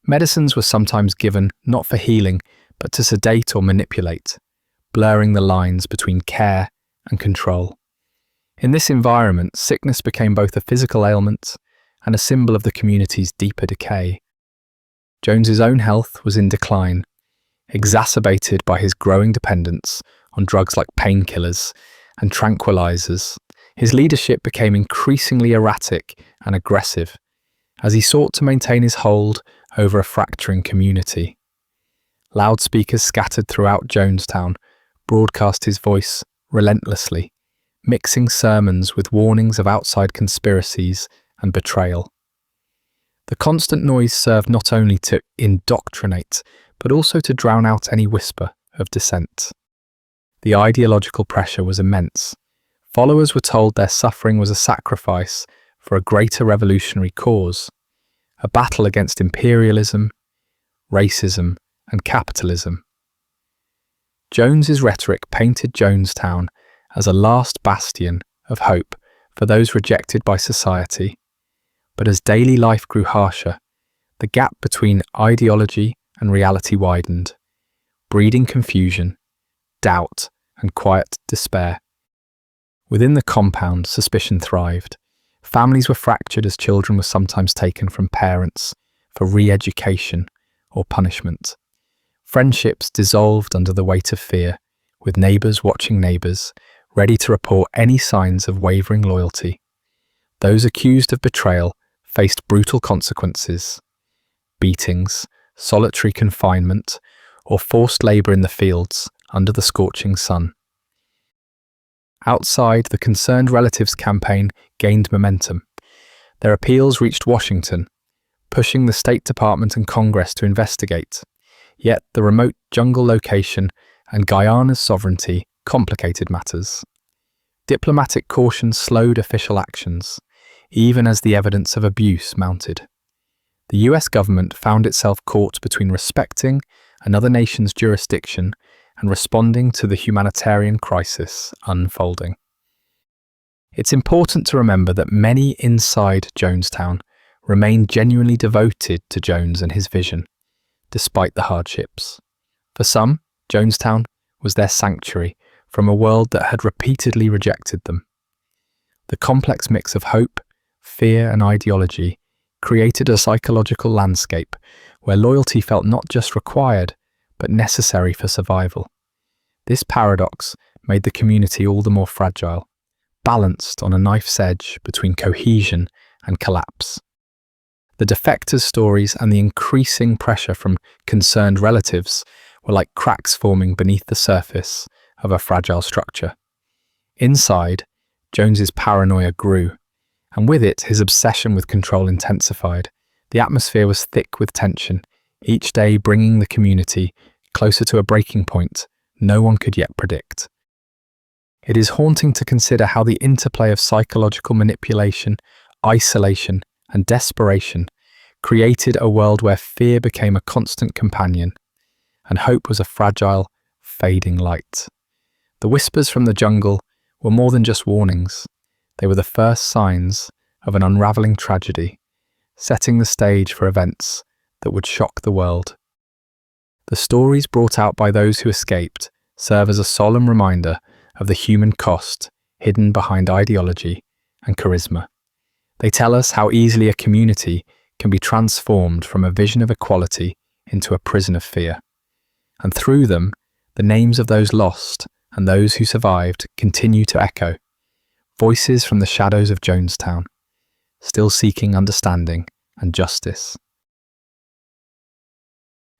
Medicines were sometimes given not for healing, but to sedate or manipulate, blurring the lines between care and control. In this environment, sickness became both a physical ailment and a symbol of the community's deeper decay. Jones's own health was in decline, exacerbated by his growing dependence on drugs like painkillers and tranquilizers. His leadership became increasingly erratic and aggressive as he sought to maintain his hold over a fracturing community. Loudspeakers scattered throughout Jonestown broadcast his voice relentlessly, mixing sermons with warnings of outside conspiracies and betrayal. The constant noise served not only to indoctrinate, but also to drown out any whisper of dissent. The ideological pressure was immense. Followers were told their suffering was a sacrifice for a greater revolutionary cause, a battle against imperialism, racism, and capitalism. Jones's rhetoric painted Jonestown as a last bastion of hope for those rejected by society. But as daily life grew harsher, the gap between ideology and reality widened, breeding confusion, doubt, and quiet despair. Within the compound, suspicion thrived. Families were fractured as children were sometimes taken from parents for re-education or punishment. Friendships dissolved under the weight of fear, with neighbours watching neighbours, ready to report any signs of wavering loyalty. Those accused of betrayal faced brutal consequences: beatings, solitary confinement, or forced labour in the fields under the scorching sun. Outside, the Concerned Relatives campaign gained momentum. Their appeals reached Washington, pushing the State Department and Congress to investigate. Yet the remote jungle location and Guyana's sovereignty complicated matters. Diplomatic caution slowed official actions, even as the evidence of abuse mounted. The US government found itself caught between respecting another nation's jurisdiction and responding to the humanitarian crisis unfolding. It's important to remember that many inside Jonestown remained genuinely devoted to Jones and his vision, despite the hardships. For some, Jonestown was their sanctuary from a world that had repeatedly rejected them. The complex mix of hope, fear, and ideology created a psychological landscape where loyalty felt not just required, but necessary for survival. This paradox made the community all the more fragile, balanced on a knife's edge between cohesion and collapse. The defectors' stories and the increasing pressure from concerned relatives were like cracks forming beneath the surface of a fragile structure. Inside, Jones's paranoia grew, and with it his obsession with control intensified. The atmosphere was thick with tension, each day bringing the community closer to a breaking point no one could yet predict. It is haunting to consider how the interplay of psychological manipulation, isolation, and desperation created a world where fear became a constant companion, and hope was a fragile, fading light. The whispers from the jungle were more than just warnings. They were the first signs of an unraveling tragedy, setting the stage for events that would shock the world. The stories brought out by those who escaped serve as a solemn reminder of the human cost hidden behind ideology and charisma. They tell us how easily a community can be transformed from a vision of equality into a prison of fear. And through them, the names of those lost and those who survived continue to echo, voices from the shadows of Jonestown, still seeking understanding and justice.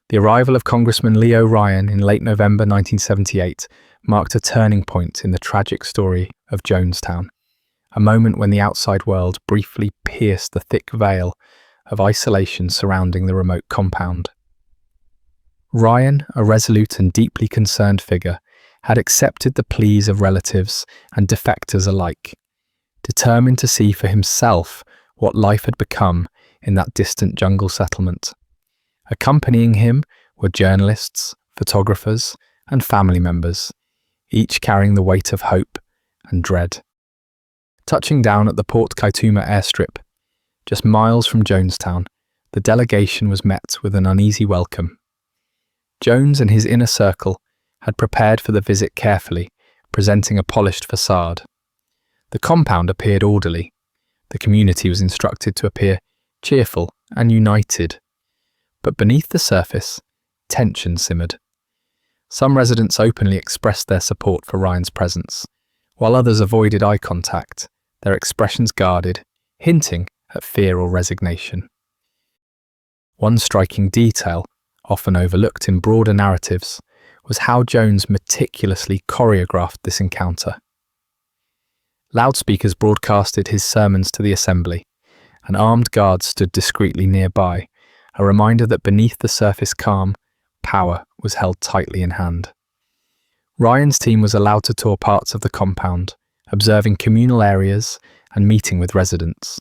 The arrival of Congressman Leo Ryan in late November 1978 marked a turning point in the tragic story of Jonestown, a moment when the outside world briefly pierced the thick veil of isolation surrounding the remote compound. Ryan, a resolute and deeply concerned figure, had accepted the pleas of relatives and defectors alike, determined to see for himself what life had become in that distant jungle settlement. Accompanying him were journalists, photographers, and family members, each carrying the weight of hope and dread. Touching down at the Port Kaituma airstrip, just miles from Jonestown, the delegation was met with an uneasy welcome. Jones and his inner circle had prepared for the visit carefully, presenting a polished facade. The compound appeared orderly. The community was instructed to appear cheerful and united. But beneath the surface, tension simmered. Some residents openly expressed their support for Ryan's presence, while others avoided eye contact, their expressions guarded, hinting at fear or resignation. One striking detail, often overlooked in broader narratives, was how Jones meticulously choreographed this encounter. Loudspeakers broadcasted his sermons to the assembly, and armed guards stood discreetly nearby, a reminder that beneath the surface calm, power was held tightly in hand. Ryan's team was allowed to tour parts of the compound, observing communal areas and meeting with residents.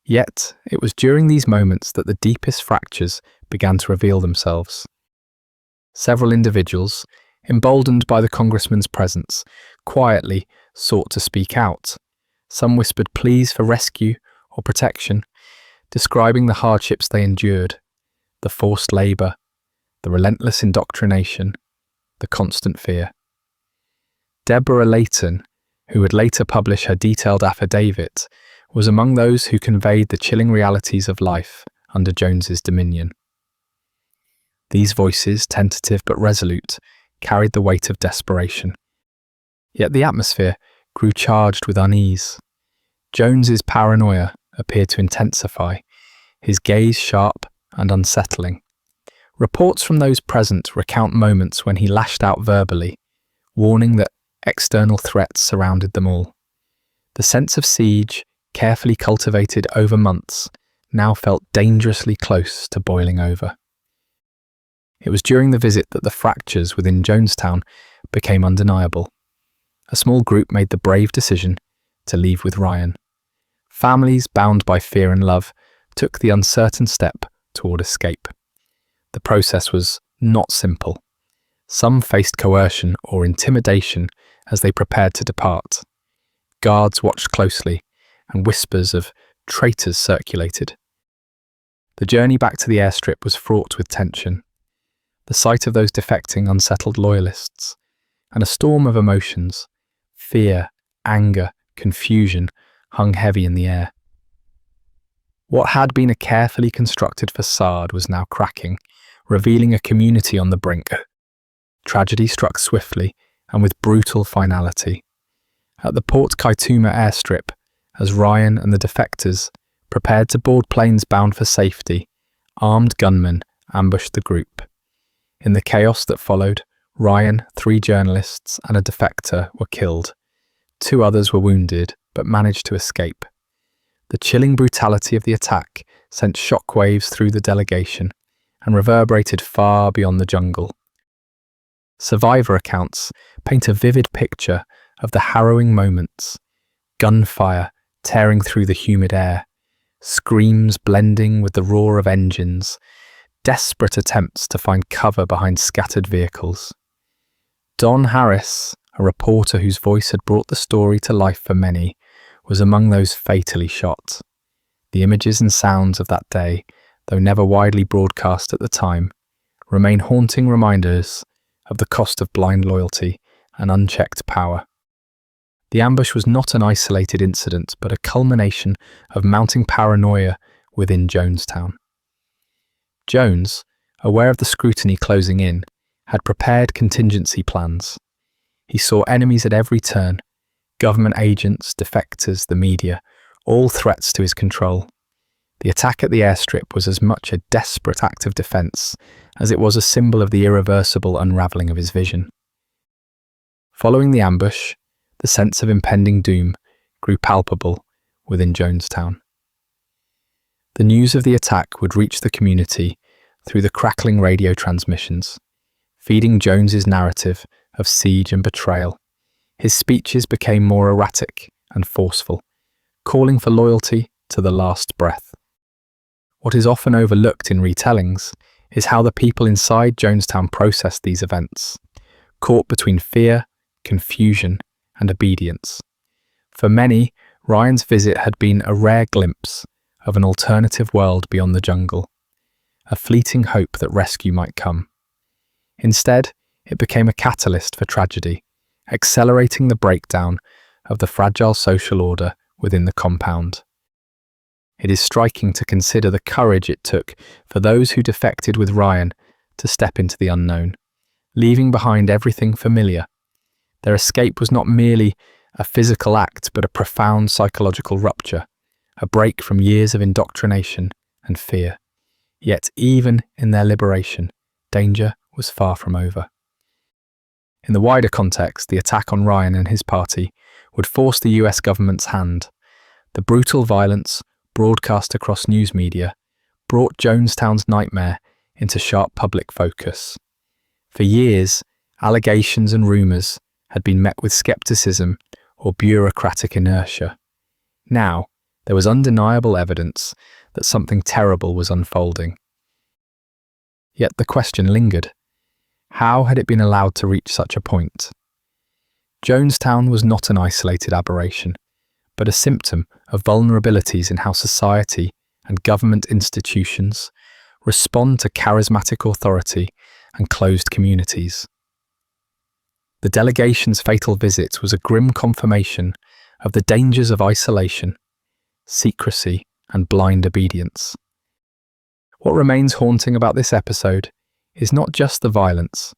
Yet, it was during these moments that the deepest fractures began to reveal themselves. Several individuals, emboldened by the congressman's presence, quietly sought to speak out. Some whispered pleas for rescue or protection, describing the hardships they endured, the forced labour, the relentless indoctrination, the constant fear. Deborah Layton, who would later publish her detailed affidavit, was among those who conveyed the chilling realities of life under Jones's dominion. These voices, tentative but resolute, carried the weight of desperation. Yet the atmosphere grew charged with unease. Jones's paranoia appeared to intensify, his gaze sharp and unsettling. Reports from those present recount moments when he lashed out verbally, warning that external threats surrounded them all. The sense of siege, carefully cultivated over months, now felt dangerously close to boiling over. It was during the visit that the fractures within Jonestown became undeniable. A small group made the brave decision to leave with Ryan. Families bound by fear and love took the uncertain step toward escape. The process was not simple. Some faced coercion or intimidation as they prepared to depart. Guards watched closely, and whispers of traitors circulated. The journey back to the airstrip was fraught with tension. The sight of those defecting unsettled loyalists, and a storm of emotions, fear, anger, confusion, hung heavy in the air. What had been a carefully constructed facade was now cracking, revealing a community on the brink. Tragedy struck swiftly and with brutal finality. At the Port Kaituma airstrip, as Ryan and the defectors prepared to board planes bound for safety, armed gunmen ambushed the group. In the chaos that followed, Ryan, 3 journalists, and a defector were killed. 2 others were wounded, but managed to escape. The chilling brutality of the attack sent shockwaves through the delegation and reverberated far beyond the jungle. Survivor accounts paint a vivid picture of the harrowing moments: gunfire tearing through the humid air, screams blending with the roar of engines, desperate attempts to find cover behind scattered vehicles. Don Harris, a reporter whose voice had brought the story to life for many, was among those fatally shot. The images and sounds of that day, though never widely broadcast at the time, remain haunting reminders of the cost of blind loyalty and unchecked power. The ambush was not an isolated incident, but a culmination of mounting paranoia within Jonestown. Jones, aware of the scrutiny closing in, had prepared contingency plans. He saw enemies at every turn: government agents, defectors, the media, all threats to his control. The attack at the airstrip was as much a desperate act of defense as it was a symbol of the irreversible unraveling of his vision. Following the ambush, the sense of impending doom grew palpable within Jonestown. The news of the attack would reach the community through the crackling radio transmissions, feeding Jones's narrative of siege and betrayal. His speeches became more erratic and forceful, calling for loyalty to the last breath. What is often overlooked in retellings is how the people inside Jonestown processed these events, caught between fear, confusion, and obedience. For many, Ryan's visit had been a rare glimpse of an alternative world beyond the jungle, a fleeting hope that rescue might come. Instead, it became a catalyst for tragedy, accelerating the breakdown of the fragile social order within the compound. It is striking to consider the courage it took for those who defected with Ryan to step into the unknown, leaving behind everything familiar. Their escape was not merely a physical act, but a profound psychological rupture, a break from years of indoctrination and fear. Yet even in their liberation, danger was far from over. In the wider context, the attack on Ryan and his party would force the US government's hand. The brutal violence, broadcast across news media, brought Jonestown's nightmare into sharp public focus. For years, allegations and rumours had been met with skepticism or bureaucratic inertia. Now, there was undeniable evidence that something terrible was unfolding. Yet the question lingered: how had it been allowed to reach such a point? Jonestown was not an isolated aberration, but a symptom of vulnerabilities in how society and government institutions respond to charismatic authority and closed communities. The delegation's fatal visit was a grim confirmation of the dangers of isolation, secrecy, and blind obedience. What remains haunting about this episode is not just the violence,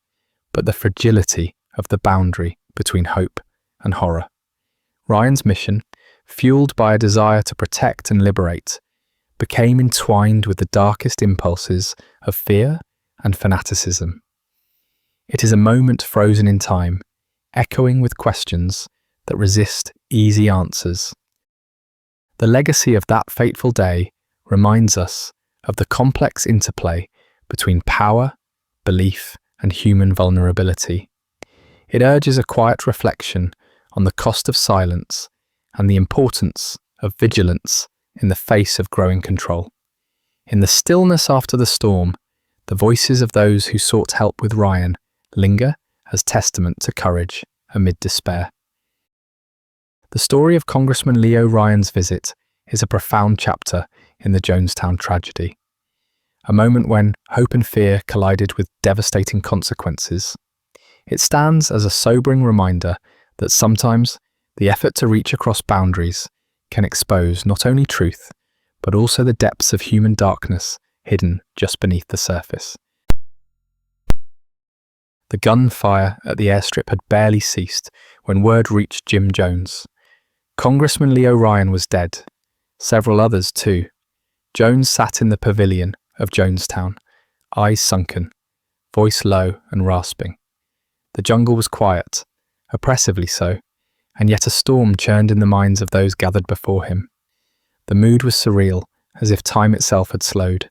but the fragility of the boundary between hope and horror. Ryan's mission, fueled by a desire to protect and liberate, became entwined with the darkest impulses of fear and fanaticism. It is a moment frozen in time, echoing with questions that resist easy answers. The legacy of that fateful day reminds us of the complex interplay between power, belief, and human vulnerability. It urges a quiet reflection on the cost of silence and the importance of vigilance in the face of growing control. In the stillness after the storm, the voices of those who sought help with Ryan linger as testament to courage amid despair. The story of Congressman Leo Ryan's visit is a profound chapter in the Jonestown tragedy, a moment when hope and fear collided with devastating consequences. It stands as a sobering reminder that sometimes the effort to reach across boundaries can expose not only truth, but also the depths of human darkness hidden just beneath the surface. The gunfire at the airstrip had barely ceased when word reached Jim Jones. Congressman Leo Ryan was dead. Several others too. Jones sat in the pavilion of Jonestown, eyes sunken, voice low and rasping. The jungle was quiet, oppressively so, and yet a storm churned in the minds of those gathered before him. The mood was surreal, as if time itself had slowed.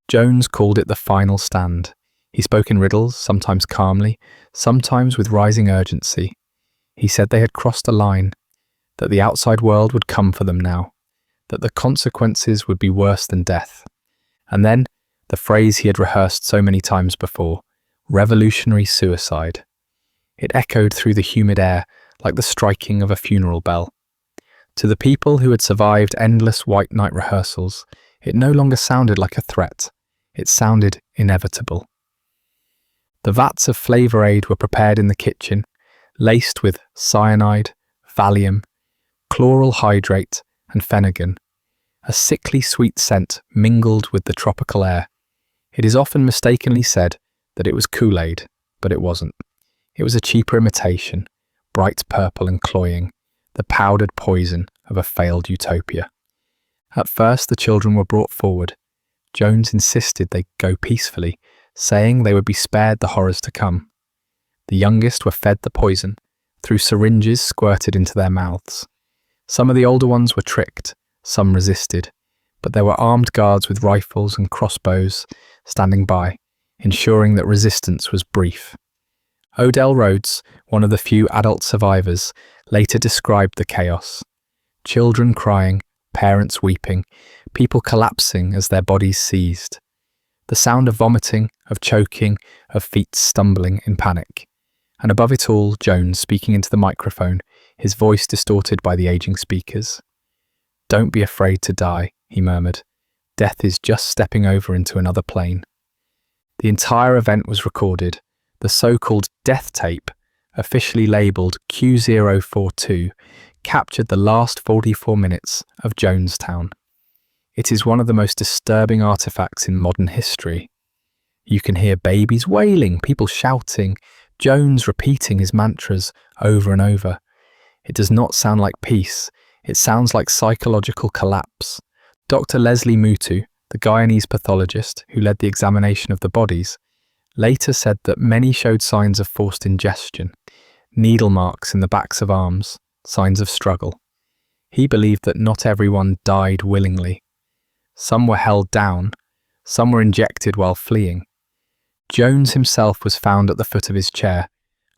Jones called it the final stand. He spoke in riddles, sometimes calmly, sometimes with rising urgency. He said they had crossed a line, that the outside world would come for them now, that the consequences would be worse than death. And then, the phrase he had rehearsed so many times before, revolutionary suicide. It echoed through the humid air like the striking of a funeral bell. To the people who had survived endless white night rehearsals, it no longer sounded like a threat. It sounded inevitable. The vats of Flavor Aid were prepared in the kitchen, laced with cyanide, Valium, chloral hydrate, and phenergan. A sickly sweet scent mingled with the tropical air. It is often mistakenly said that it was Kool-Aid, but it wasn't. It was a cheaper imitation, bright purple and cloying, the powdered poison of a failed utopia. At first the children were brought forward. Jones insisted they go peacefully, saying they would be spared the horrors to come. The youngest were fed the poison, through syringes squirted into their mouths. Some of the older ones were tricked, some resisted, but there were armed guards with rifles and crossbows standing by, ensuring that resistance was brief. Odell Rhodes, one of the few adult survivors, later described the chaos. Children crying, parents weeping, people collapsing as their bodies seized. The sound of vomiting, of choking, of feet stumbling in panic. And above it all, Jones speaking into the microphone, his voice distorted by the aging speakers. "Don't be afraid to die," he murmured. "Death is just stepping over into another plane." The entire event was recorded. The so-called death tape, officially labelled Q042, captured the last 44 minutes of Jonestown. It is one of the most disturbing artifacts in modern history. You can hear babies wailing, people shouting, Jones repeating his mantras over and over. It does not sound like peace. It sounds like psychological collapse. Dr. Leslie Mutu, the Guyanese pathologist who led the examination of the bodies, later said that many showed signs of forced ingestion, needle marks in the backs of arms, signs of struggle. He believed that not everyone died willingly. Some were held down, some were injected while fleeing. Jones himself was found at the foot of his chair,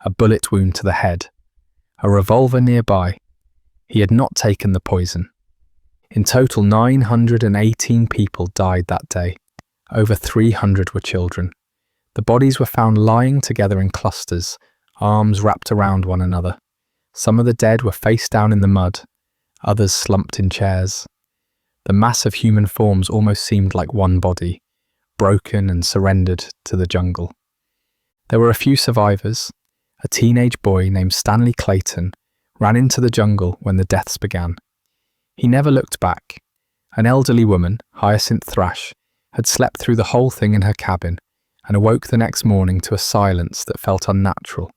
a bullet wound to the head, a revolver nearby. He had not taken the poison. In total, 918 people died that day. Over 300 were children. The bodies were found lying together in clusters, arms wrapped around one another. Some of the dead were face down in the mud, others slumped in chairs. The mass of human forms almost seemed like one body, broken and surrendered to the jungle. There were a few survivors. A teenage boy named Stanley Clayton ran into the jungle when the deaths began. He never looked back. An elderly woman, Hyacinth Thrash, had slept through the whole thing in her cabin and awoke the next morning to a silence that felt unnatural.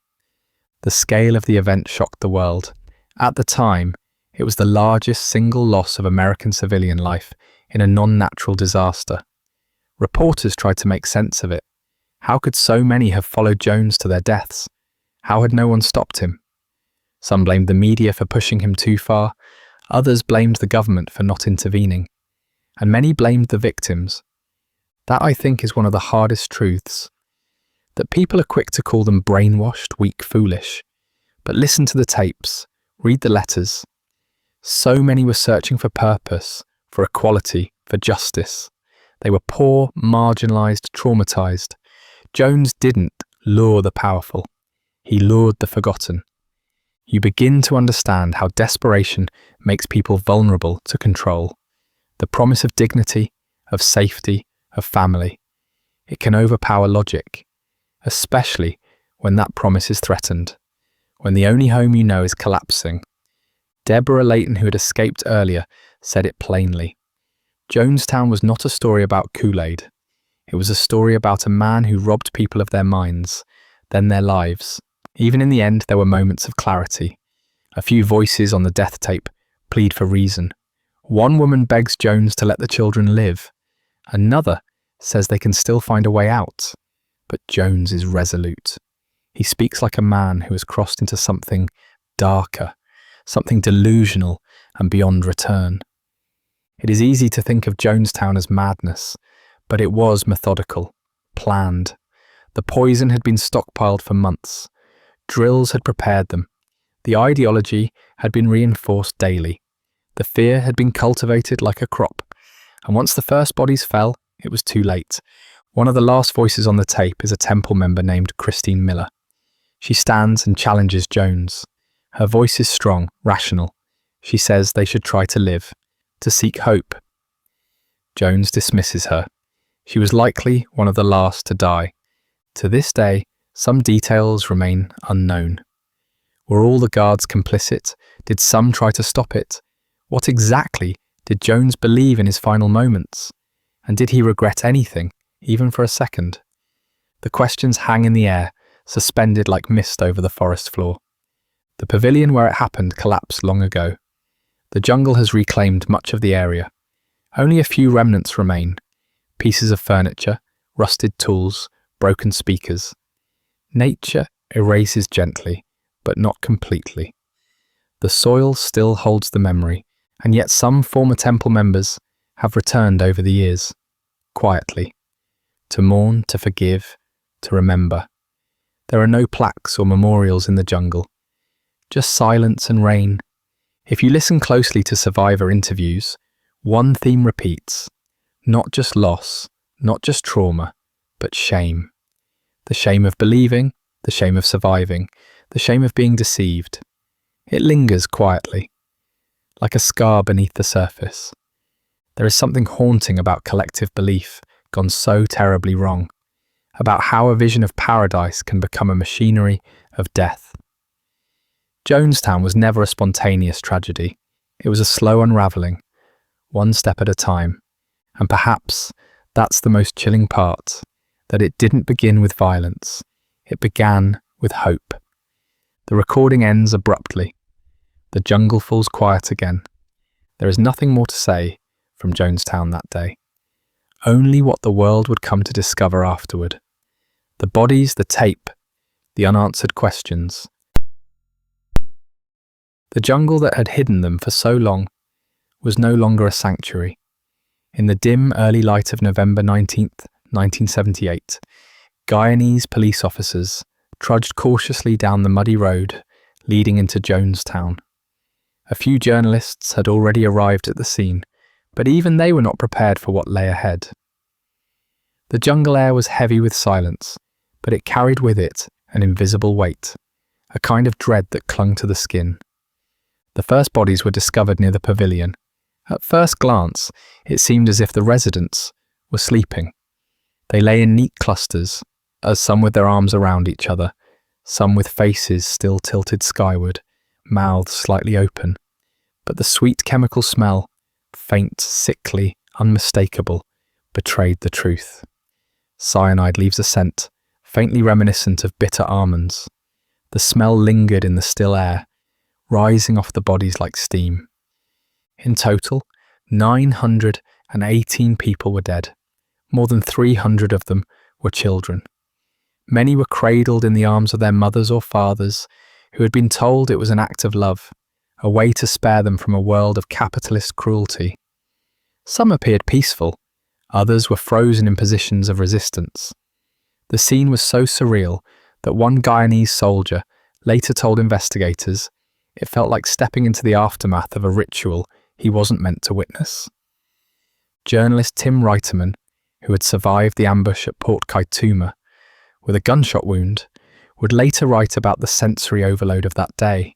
The scale of the event shocked the world. At the time, it was the largest single loss of American civilian life in a non-natural disaster. Reporters tried to make sense of it. How could so many have followed Jones to their deaths? How had no one stopped him? Some blamed the media for pushing him too far, others blamed the government for not intervening, and many blamed the victims. That, I think, is one of the hardest truths, that people are quick to call them brainwashed, weak, foolish. But listen to the tapes, read the letters. So many were searching for purpose, for equality, for justice. They were poor, marginalised, traumatised. Jones didn't lure the powerful. He lured the forgotten. You begin to understand how desperation makes people vulnerable to control. The promise of dignity, of safety, of family. It can overpower logic, especially when that promise is threatened, when the only home you know is collapsing. Deborah Layton, who had escaped earlier, said it plainly. Jonestown was not a story about Kool-Aid. It was a story about a man who robbed people of their minds, then their lives. Even in the end, there were moments of clarity. A few voices on the death tape plead for reason. One woman begs Jones to let the children live. Another says they can still find a way out. But Jones is resolute. He speaks like a man who has crossed into something darker, something delusional and beyond return. It is easy to think of Jonestown as madness, but it was methodical, planned. The poison had been stockpiled for months. Drills had prepared them. The ideology had been reinforced daily. The fear had been cultivated like a crop. And once the first bodies fell, it was too late. One of the last voices on the tape is a temple member named Christine Miller. She stands and challenges Jones. Her voice is strong, rational. She says they should try to live, to seek hope. Jones dismisses her. She was likely one of the last to die. To this day, some details remain unknown. Were all the guards complicit? Did some try to stop it? What exactly did Jones believe in his final moments? And did he regret anything, even for a second? The questions hang in the air, suspended like mist over the forest floor. The pavilion where it happened collapsed long ago. The jungle has reclaimed much of the area. Only a few remnants remain. Pieces of furniture, rusted tools, broken speakers. Nature erases gently, but not completely. The soil still holds the memory, and yet some former temple members have returned over the years, quietly, to mourn, to forgive, to remember. There are no plaques or memorials in the jungle, just silence and rain. If you listen closely to survivor interviews, one theme repeats, not just loss, not just trauma, but shame. The shame of believing, the shame of surviving, the shame of being deceived. It lingers quietly, like a scar beneath the surface. There is something haunting about collective belief gone so terribly wrong, about how a vision of paradise can become a machinery of death. Jonestown was never a spontaneous tragedy. It was a slow unravelling, one step at a time. And perhaps that's the most chilling part, that it didn't begin with violence. It began with hope. The recording ends abruptly. The jungle falls quiet again. There is nothing more to say from Jonestown that day. Only what the world would come to discover afterward. The bodies, the tape, the unanswered questions. The jungle that had hidden them for so long was no longer a sanctuary. In the dim early light of November 19th, 1978, Guyanese police officers trudged cautiously down the muddy road leading into Jonestown. A few journalists had already arrived at the scene, but even they were not prepared for what lay ahead. The jungle air was heavy with silence, but it carried with it an invisible weight, a kind of dread that clung to the skin. The first bodies were discovered near the pavilion. At first glance, it seemed as if the residents were sleeping. They lay in neat clusters, as some with their arms around each other, some with faces still tilted skyward, mouths slightly open. But the sweet chemical smell, faint, sickly, unmistakable, betrayed the truth. Cyanide leaves a scent, faintly reminiscent of bitter almonds. The smell lingered in the still air, rising off the bodies like steam. In total, 918 people were dead. More than 300 of them were children. Many were cradled in the arms of their mothers or fathers, who had been told it was an act of love, a way to spare them from a world of capitalist cruelty. Some appeared peaceful, others were frozen in positions of resistance. The scene was so surreal that one Guyanese soldier later told investigators it felt like stepping into the aftermath of a ritual he wasn't meant to witness. Journalist Tim Reiterman, who had survived the ambush at Port Kaituma with a gunshot wound, would later write about the sensory overload of that day.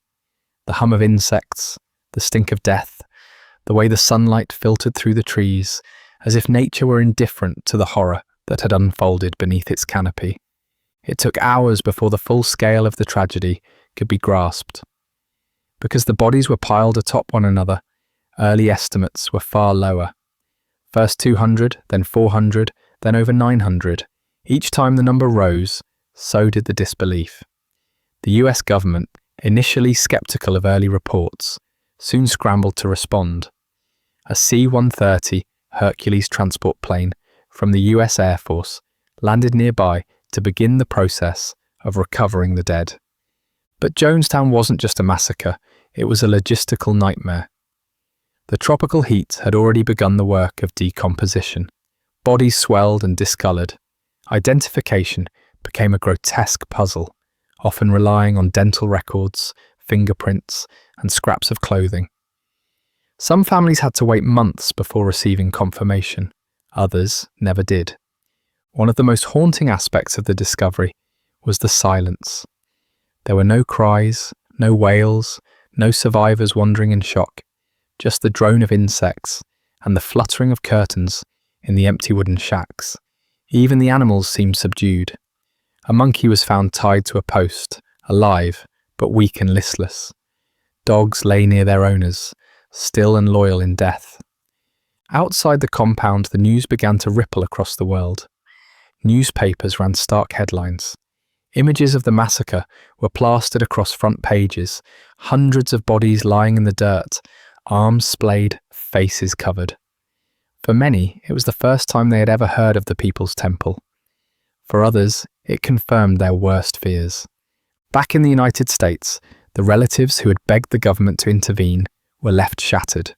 The hum of insects, the stink of death, the way the sunlight filtered through the trees, as if nature were indifferent to the horror that had unfolded beneath its canopy. It took hours before the full scale of the tragedy could be grasped. Because the bodies were piled atop one another, early estimates were far lower. First 200, then 400, then over 900. Each time the number rose, so did the disbelief. The US government, initially skeptical of early reports, soon scrambled to respond. A C-130 Hercules transport plane from the US Air Force landed nearby to begin the process of recovering the dead. But Jonestown wasn't just a massacre, it was a logistical nightmare. The tropical heat had already begun the work of decomposition. Bodies swelled and discoloured. Identification became a grotesque puzzle, often relying on dental records, fingerprints, and scraps of clothing. Some families had to wait months before receiving confirmation. Others never did. One of the most haunting aspects of the discovery was the silence. There were no cries, no wails, no survivors wandering in shock, just the drone of insects and the fluttering of curtains in the empty wooden shacks. Even the animals seemed subdued. A monkey was found tied to a post, alive, but weak and listless. Dogs lay near their owners, still and loyal in death. Outside the compound, the news began to ripple across the world. Newspapers ran stark headlines. Images of the massacre were plastered across front pages, hundreds of bodies lying in the dirt, arms splayed, faces covered. For many, it was the first time they had ever heard of the People's Temple. For others, it confirmed their worst fears. Back in the United States, the relatives who had begged the government to intervene were left shattered.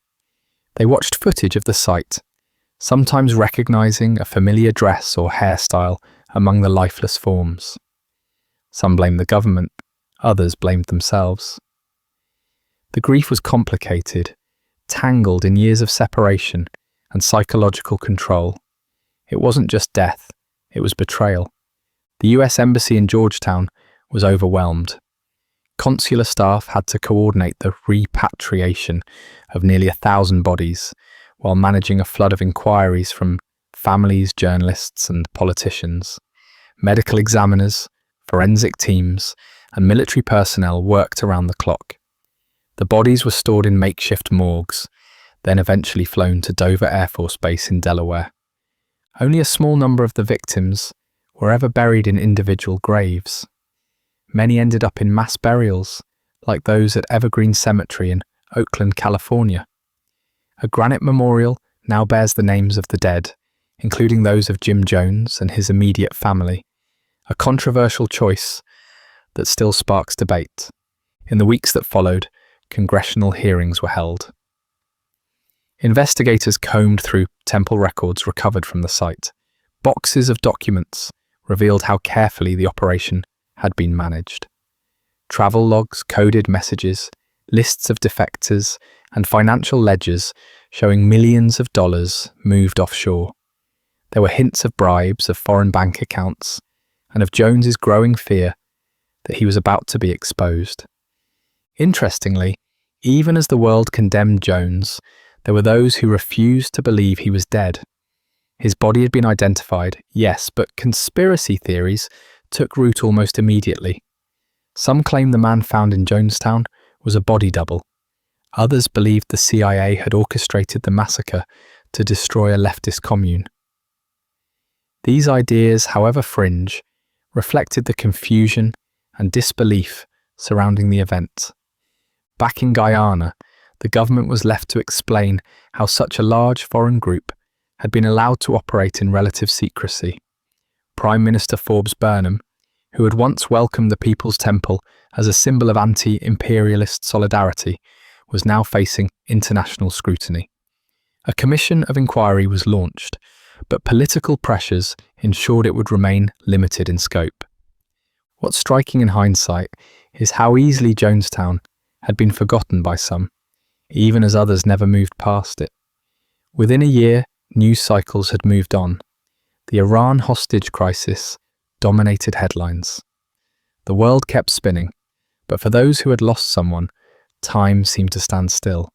They watched footage of the site, sometimes recognizing a familiar dress or hairstyle among the lifeless forms. Some blamed the government, others blamed themselves. The grief was complicated, tangled in years of separation and psychological control. It wasn't just death, it was betrayal. The US Embassy in Georgetown was overwhelmed. Consular staff had to coordinate the repatriation of nearly 1,000 bodies, while managing a flood of inquiries from families, journalists, and politicians. Medical examiners, forensic teams, and military personnel worked around the clock. The bodies were stored in makeshift morgues, then eventually flown to Dover Air Force Base in Delaware. Only a small number of the victims were ever buried in individual graves. Many ended up in mass burials, like those at Evergreen Cemetery in Oakland, California. A granite memorial now bears the names of the dead, including those of Jim Jones and his immediate family, a controversial choice that still sparks debate. In the weeks that followed, congressional hearings were held. Investigators combed through temple records recovered from the site. Boxes of documents revealed how carefully the operation had been managed. Travel logs, coded messages, lists of defectors, and financial ledgers showing millions of dollars moved offshore. There were hints of bribes, of foreign bank accounts, and of Jones's growing fear that he was about to be exposed. Interestingly, even as the world condemned Jones, there were those who refused to believe he was dead. His body had been identified, yes, but conspiracy theories took root almost immediately. Some claimed the man found in Jonestown was a body double. Others believed the CIA had orchestrated the massacre to destroy a leftist commune. These ideas, however fringe, reflected the confusion and disbelief surrounding the event. Back in Guyana, the government was left to explain how such a large foreign group had been allowed to operate in relative secrecy. Prime Minister Forbes Burnham, who had once welcomed the People's Temple as a symbol of anti-imperialist solidarity, was now facing international scrutiny. A commission of inquiry was launched, but political pressures ensured it would remain limited in scope. What's striking in hindsight is how easily Jonestown had been forgotten by some, even as others never moved past it. Within a year, news cycles had moved on. The Iran hostage crisis dominated headlines. The world kept spinning, but for those who had lost someone, time seemed to stand still.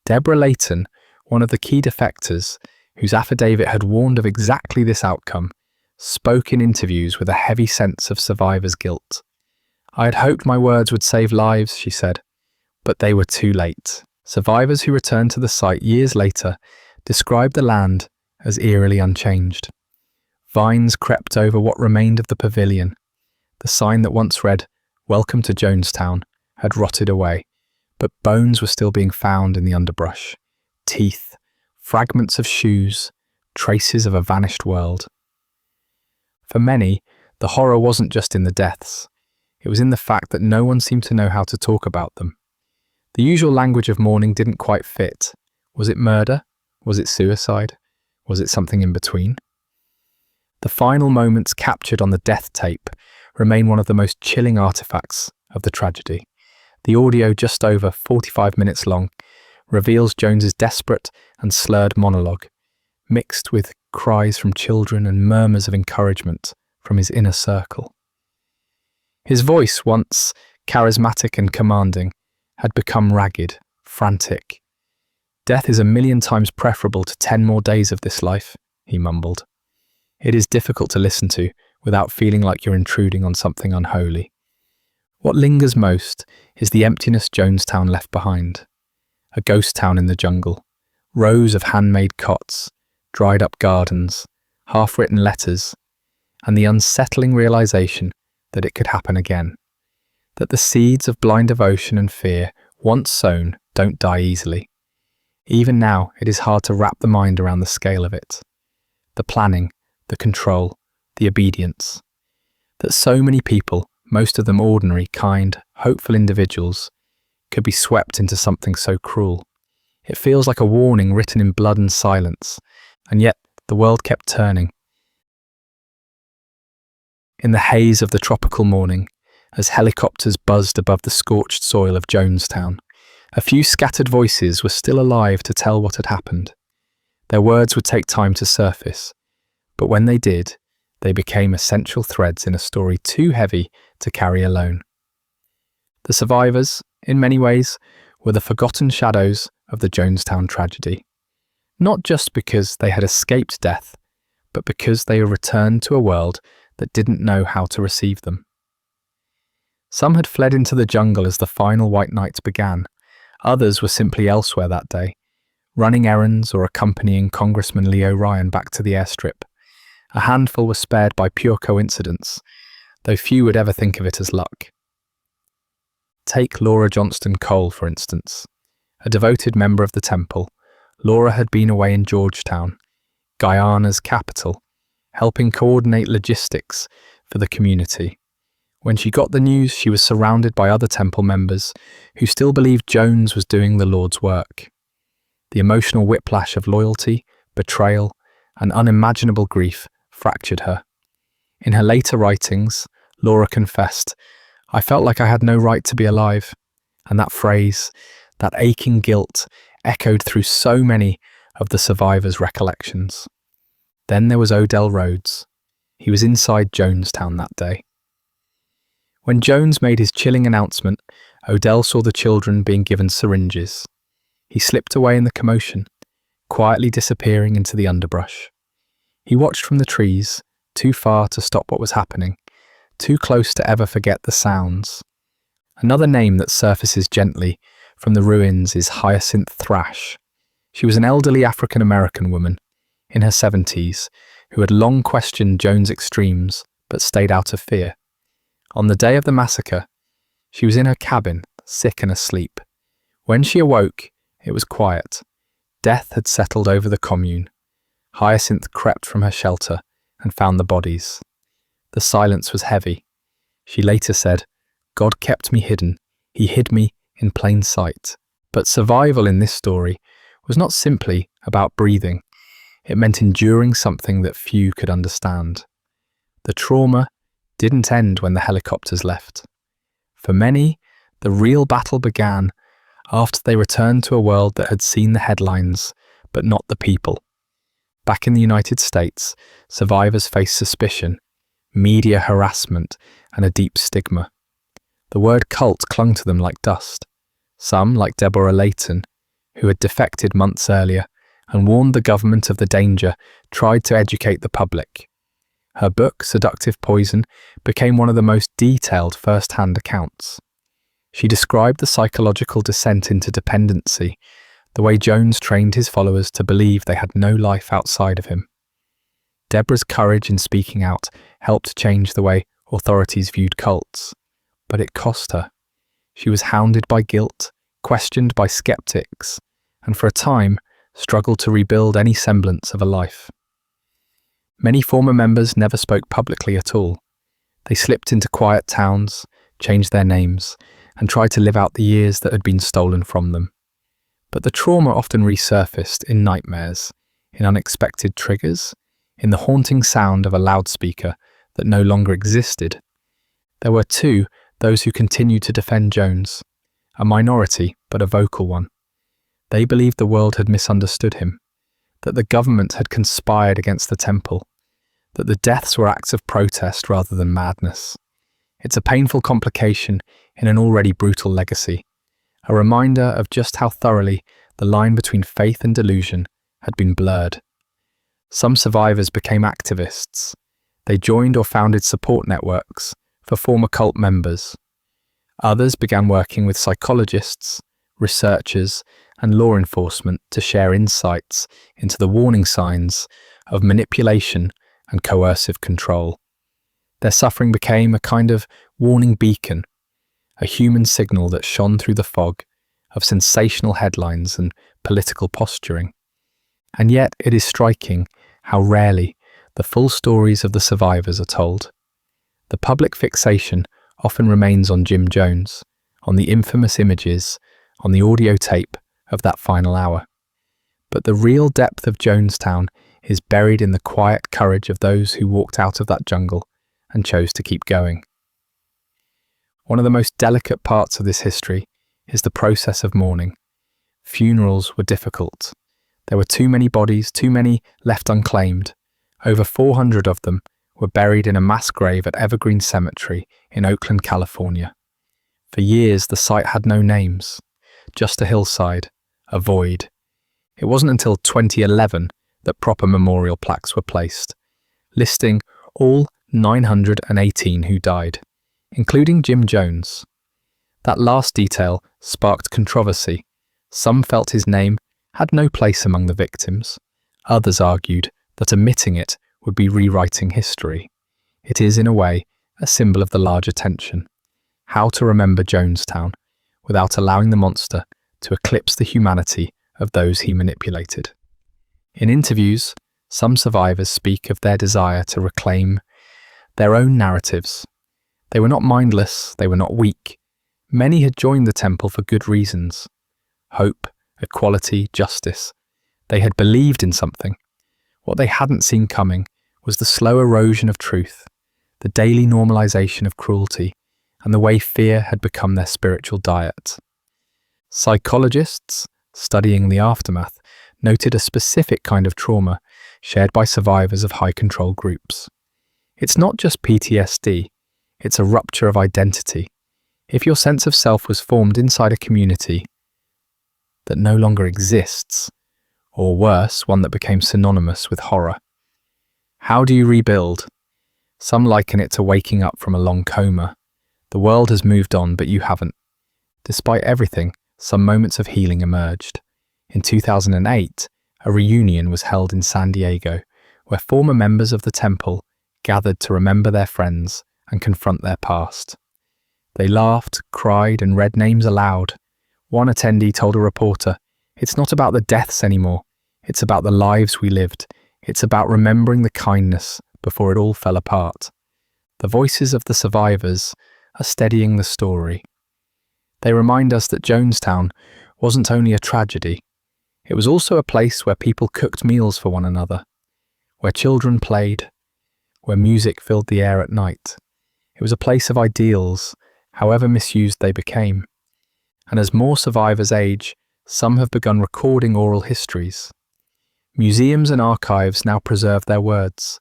Deborah Layton, one of the key defectors, whose affidavit had warned of exactly this outcome, spoke in interviews with a heavy sense of survivor's guilt. "I had hoped my words would save lives," she said, but they were too late. Survivors who returned to the site years later described the land as eerily unchanged. Vines crept over what remained of the pavilion. The sign that once read, "Welcome to Jonestown," had rotted away, but bones were still being found in the underbrush. Teeth, fragments of shoes, traces of a vanished world. For many, the horror wasn't just in the deaths. It was in the fact that no one seemed to know how to talk about them. The usual language of mourning didn't quite fit. Was it murder? Was it suicide? Was it something in between? The final moments captured on the death tape remain one of the most chilling artifacts of the tragedy. The audio, just over 45 minutes long, reveals Jones's desperate and slurred monologue, mixed with cries from children and murmurs of encouragement from his inner circle. His voice, once charismatic and commanding, had become ragged, frantic. "Death is 1,000,000 times preferable to 10 more days of this life," he mumbled. It is difficult to listen to without feeling like you're intruding on something unholy. What lingers most is the emptiness Jonestown left behind. A ghost town in the jungle, rows of handmade cots, dried up gardens, half-written letters, and the unsettling realization that it could happen again. That the seeds of blind devotion and fear, once sown, don't die easily. Even now, it is hard to wrap the mind around the scale of it. The planning, the control, the obedience. That so many people, most of them ordinary, kind, hopeful individuals, could be swept into something so cruel. It feels like a warning written in blood and silence, and yet the world kept turning. In the haze of the tropical morning, as helicopters buzzed above the scorched soil of Jonestown, a few scattered voices were still alive to tell what had happened. Their words would take time to surface, but when they did, they became essential threads in a story too heavy to carry alone. The survivors, in many ways, were the forgotten shadows of the Jonestown tragedy. Not just because they had escaped death, but because they returned to a world that didn't know how to receive them. Some had fled into the jungle as the final white night began. Others were simply elsewhere that day, running errands or accompanying Congressman Leo Ryan back to the airstrip. A handful were spared by pure coincidence, though few would ever think of it as luck. Take Laura Johnston Cole, for instance. A devoted member of the temple, Laura had been away in Georgetown, Guyana's capital, helping coordinate logistics for the community. When she got the news, she was surrounded by other temple members who still believed Jones was doing the Lord's work. The emotional whiplash of loyalty, betrayal, and unimaginable grief fractured her. In her later writings, Laura confessed, "I felt like I had no right to be alive," and that phrase, that aching guilt, echoed through so many of the survivors' recollections. Then there was Odell Rhodes. He was inside Jonestown that day. When Jones made his chilling announcement, Odell saw the children being given syringes. He slipped away in the commotion, quietly disappearing into the underbrush. He watched from the trees, too far to stop what was happening, too close to ever forget the sounds. Another name that surfaces gently from the ruins is Hyacinth Thrash. She was an elderly African-American woman, in her 70s, who had long questioned Jones' extremes but stayed out of fear. On the day of the massacre, she was in her cabin, sick and asleep. When she awoke, it was quiet. Death had settled over the commune. Hyacinth crept from her shelter and found the bodies. The silence was heavy. She later said, "God kept me hidden. He hid me in plain sight." But survival in this story was not simply about breathing. It meant enduring something that few could understand. The trauma didn't end when the helicopters left. For many, the real battle began after they returned to a world that had seen the headlines, but not the people. Back in the United States, survivors faced suspicion, media harassment, and a deep stigma. The word cult clung to them like dust. Some, like Deborah Layton, who had defected months earlier and warned the government of the danger, tried to educate the public. Her book, Seductive Poison, became one of the most detailed first-hand accounts. She described the psychological descent into dependency, the way Jones trained his followers to believe they had no life outside of him. Deborah's courage in speaking out helped change the way authorities viewed cults, but it cost her. She was hounded by guilt, questioned by skeptics, and for a time struggled to rebuild any semblance of a life. Many former members never spoke publicly at all. They slipped into quiet towns, changed their names, and tried to live out the years that had been stolen from them. But the trauma often resurfaced in nightmares, in unexpected triggers, in the haunting sound of a loudspeaker that no longer existed. There were too those who continued to defend Jones, a minority but a vocal one. They believed the world had misunderstood him, that the government had conspired against the temple, that the deaths were acts of protest rather than madness. It's a painful complication in an already brutal legacy, a reminder of just how thoroughly the line between faith and delusion had been blurred. Some survivors became activists. They joined or founded support networks for former cult members. Others began working with psychologists, researchers, and law enforcement to share insights into the warning signs of manipulation and coercive control. Their suffering became a kind of warning beacon, a human signal that shone through the fog of sensational headlines and political posturing. And yet it is striking how rarely the full stories of the survivors are told. The public fixation often remains on Jim Jones, on the infamous images, on the audio tape of that final hour. But the real depth of Jonestown is buried in the quiet courage of those who walked out of that jungle and chose to keep going. One of the most delicate parts of this history is the process of mourning. Funerals were difficult. There were too many bodies, too many left unclaimed. Over 400 of them were buried in a mass grave at Evergreen Cemetery in Oakland, California. For years, the site had no names, just a hillside, a void. It wasn't until 2011 that proper memorial plaques were placed, listing all 918 who died, including Jim Jones. That last detail sparked controversy. Some felt his name had no place among the victims. Others argued that omitting it would be rewriting history. It is, in a way, a symbol of the larger tension. How to remember Jonestown without allowing the monster to eclipse the humanity of those he manipulated. In interviews, some survivors speak of their desire to reclaim their own narratives. They were not mindless, they were not weak. Many had joined the temple for good reasons. Hope, equality, justice. They had believed in something. What they hadn't seen coming was the slow erosion of truth, the daily normalization of cruelty, and the way fear had become their spiritual diet. Psychologists, studying the aftermath, noted a specific kind of trauma shared by survivors of high-control groups. It's not just PTSD, it's a rupture of identity. If your sense of self was formed inside a community that no longer exists, or worse, one that became synonymous with horror. How do you rebuild? Some liken it to waking up from a long coma. The world has moved on, but you haven't. Despite everything, some moments of healing emerged. In 2008, a reunion was held in San Diego, where former members of the temple gathered to remember their friends and confront their past. They laughed, cried, and read names aloud. One attendee told a reporter, "It's not about the deaths anymore. It's about the lives we lived. It's about remembering the kindness before it all fell apart." The voices of the survivors are steadying the story. They remind us that Jonestown wasn't only a tragedy, it was also a place where people cooked meals for one another, where children played, where music filled the air at night. It was a place of ideals, however misused they became. And as more survivors age, some have begun recording oral histories. Museums and archives now preserve their words,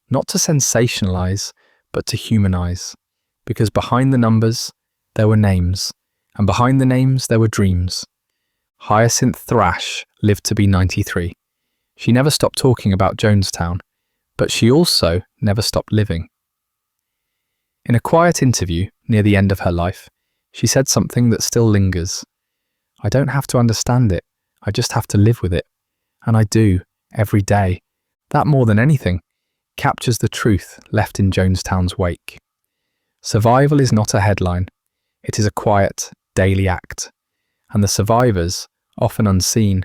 not to sensationalize, but to humanize. Because behind the numbers, there were names, and behind the names, there were dreams. Hyacinth Thrash lived to be 93. She never stopped talking about Jonestown, but she also never stopped living. In a quiet interview near the end of her life, she said something that still lingers. "I don't have to understand it, I just have to live with it. And I do, every day." That, more than anything, captures the truth left in Jonestown's wake. Survival is not a headline, it is a quiet, daily act. And the survivors, often unseen,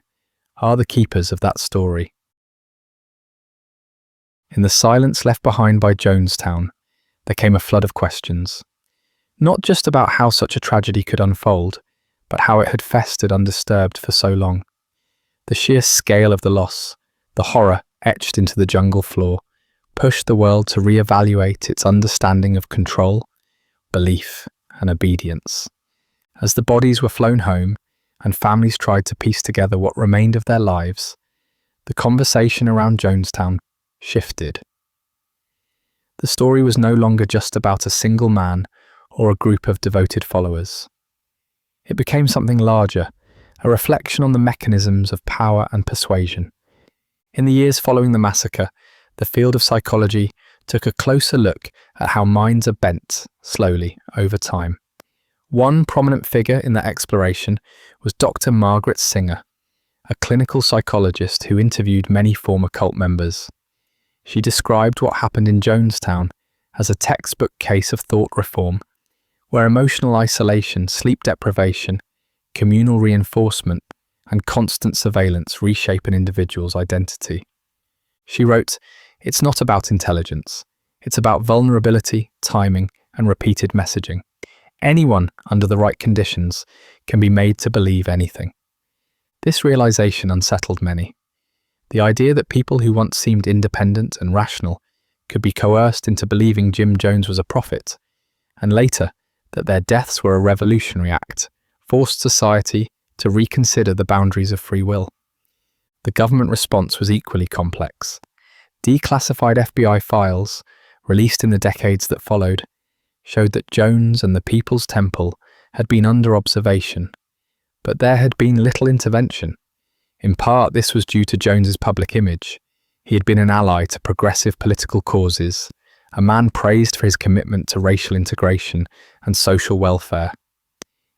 are the keepers of that story. In the silence left behind by Jonestown, there came a flood of questions. Not just about how such a tragedy could unfold, but how it had festered undisturbed for so long. The sheer scale of the loss, the horror etched into the jungle floor, pushed the world to re-evaluate its understanding of control, belief, and obedience. As the bodies were flown home, and families tried to piece together what remained of their lives, the conversation around Jonestown shifted. The story was no longer just about a single man or a group of devoted followers. It became something larger, a reflection on the mechanisms of power and persuasion. In the years following the massacre, the field of psychology took a closer look at how minds are bent, slowly, over time. One prominent figure in that exploration was Dr. Margaret Singer, a clinical psychologist who interviewed many former cult members. She described what happened in Jonestown as a textbook case of thought reform, where emotional isolation, sleep deprivation, communal reinforcement, and constant surveillance reshape an individual's identity. She wrote, "It's not about intelligence. It's about vulnerability, timing, and repeated messaging. Anyone, under the right conditions, can be made to believe anything." This realization unsettled many. The idea that people who once seemed independent and rational could be coerced into believing Jim Jones was a prophet, and later that their deaths were a revolutionary act, forced society to reconsider the boundaries of free will. The government response was equally complex. Declassified FBI files, released in the decades that followed, showed that Jones and the People's Temple had been under observation, but there had been little intervention. In part, this was due to Jones's public image. He had been an ally to progressive political causes, a man praised for his commitment to racial integration and social welfare.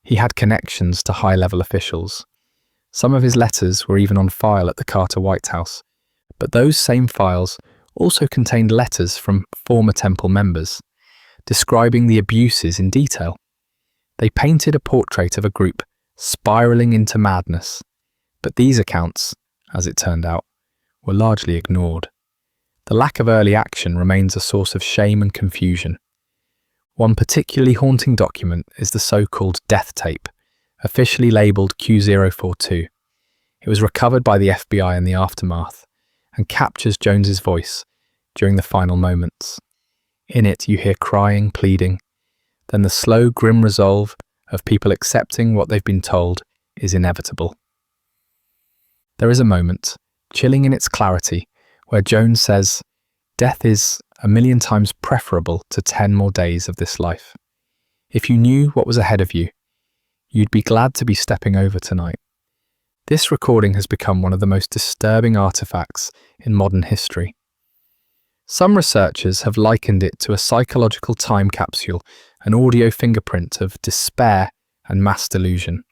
He had connections to high-level officials. Some of his letters were even on file at the Carter White House, but those same files also contained letters from former temple members, describing the abuses in detail. They painted a portrait of a group spiraling into madness, but these accounts, as it turned out, were largely ignored. The lack of early action remains a source of shame and confusion. One particularly haunting document is the so-called death tape, officially labelled Q042. It was recovered by the FBI in the aftermath and captures Jones's voice during the final moments. In it, you hear crying, pleading, then the slow, grim resolve of people accepting what they've been told is inevitable. There is a moment, chilling in its clarity, where Jones says, "Death is 1,000,000 times preferable to 10 more days of this life. If you knew what was ahead of you, you'd be glad to be stepping over tonight." This recording has become one of the most disturbing artifacts in modern history. Some researchers have likened it to a psychological time capsule, an audio fingerprint of despair and mass delusion.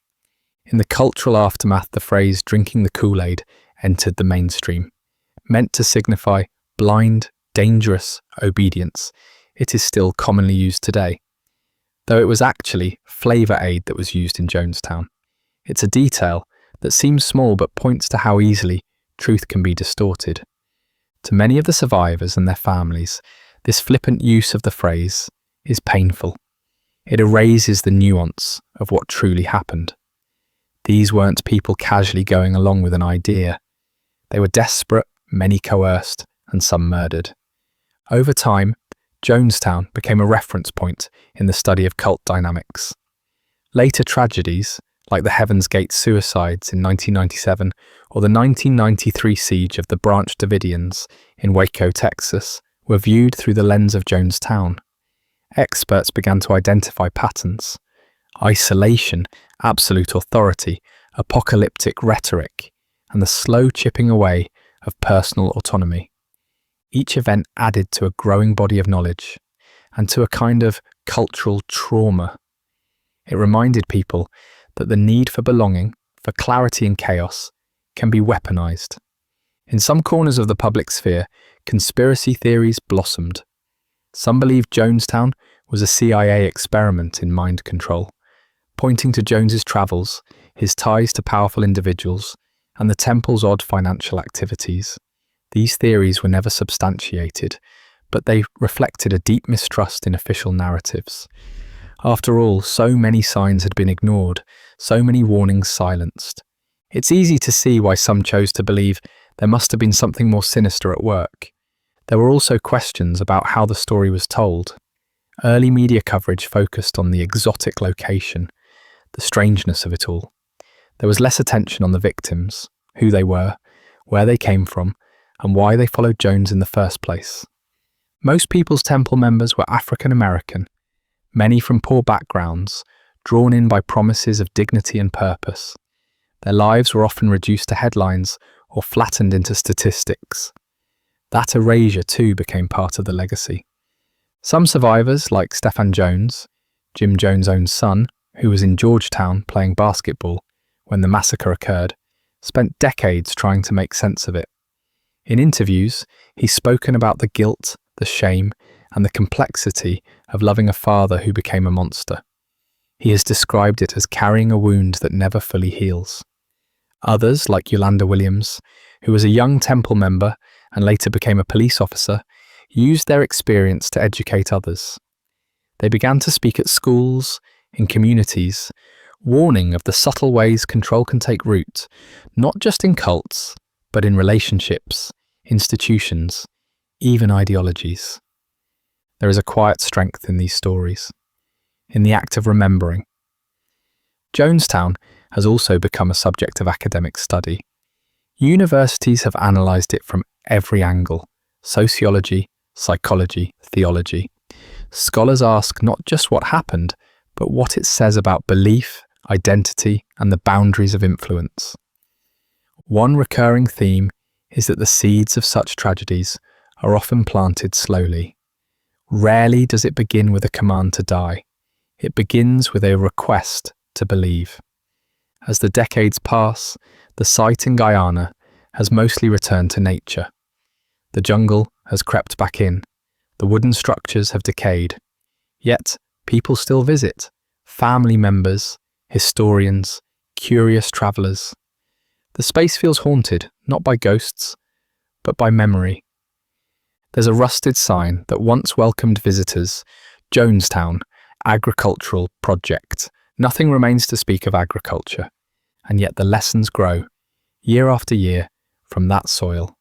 In the cultural aftermath, the phrase "drinking the Kool-Aid" entered the mainstream. Meant to signify blind, dangerous obedience, it is still commonly used today, though it was actually flavor aid that was used in Jonestown. It's a detail that seems small but points to how easily truth can be distorted. To many of the survivors and their families, This flippant use of the phrase is painful. It erases the nuance of what truly happened. These weren't people casually going along with an idea. They were desperate, many coerced, and some murdered. Over time, Jonestown became a reference point in the study of cult dynamics. Later tragedies, like the Heaven's Gate suicides in 1997 or the 1993 siege of the Branch Davidians in Waco, Texas, were viewed through the lens of Jonestown. Experts began to identify patterns: isolation, absolute authority, apocalyptic rhetoric, and the slow chipping away of personal autonomy. Each event added to a growing body of knowledge and to a kind of cultural trauma. It reminded people that the need for belonging, for clarity in chaos, can be weaponized. In some corners of the public sphere, conspiracy theories blossomed. Some believed Jonestown was a CIA experiment in mind control, pointing to Jones's travels, his ties to powerful individuals, and the temple's odd financial activities. These theories were never substantiated, but they reflected a deep mistrust in official narratives. After all, so many signs had been ignored, so many warnings silenced. It's easy to see why some chose to believe there must have been something more sinister at work. There were also questions about how the story was told. Early media coverage focused on the exotic location, the strangeness of it all. There was less attention on the victims, who they were, where they came from, and why they followed Jones in the first place. Most People's Temple members were African American, many from poor backgrounds, drawn in by promises of dignity and purpose. Their lives were often reduced to headlines or flattened into statistics. That erasure too became part of the legacy. Some survivors, like Stephan Jones, Jim Jones' own son, who was in Georgetown playing basketball when the massacre occurred, spent decades trying to make sense of it. In interviews, he's spoken about the guilt, the shame, and the complexity of loving a father who became a monster. He has described it as carrying a wound that never fully heals. Others, like Yolanda Williams, who was a young Temple member and later became a police officer, used their experience to educate others. They began to speak at schools, in communities, warning of the subtle ways control can take root, not just in cults, but in relationships, institutions, even ideologies. There is a quiet strength in these stories, in the act of remembering. Jonestown has also become a subject of academic study. Universities have analysed it from every angle: sociology, psychology, theology. Scholars ask not just what happened, but what it says about belief, identity, and the boundaries of influence. One recurring theme is that the seeds of such tragedies are often planted slowly. Rarely does it begin with a command to die. It begins with a request to believe. As the decades pass, the site in Guyana has mostly returned to nature. The jungle has crept back in. The wooden structures have decayed. Yet, people still visit. Family members, historians, curious travellers. The space feels haunted, not by ghosts, but by memory. There's a rusted sign that once welcomed visitors: Jonestown, agricultural project. Nothing remains to speak of agriculture, and yet the lessons grow, year after year, from that soil.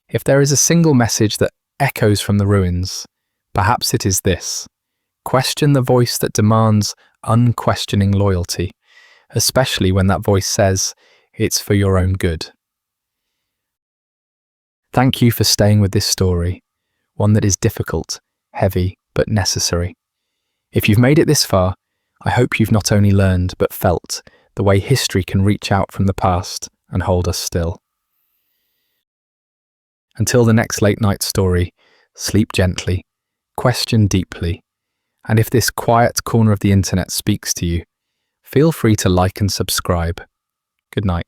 If there is a single message that echoes from the ruins, perhaps it is this: question the voice that demands unquestioning loyalty, especially when that voice says it's for your own good. Thank you for staying with this story, one that is difficult, heavy, but necessary. If you've made it this far, I hope you've not only learned but felt the way history can reach out from the past and hold us still. Until the next late night story, sleep gently, question deeply, and if this quiet corner of the internet speaks to you, feel free to like and subscribe. Good night.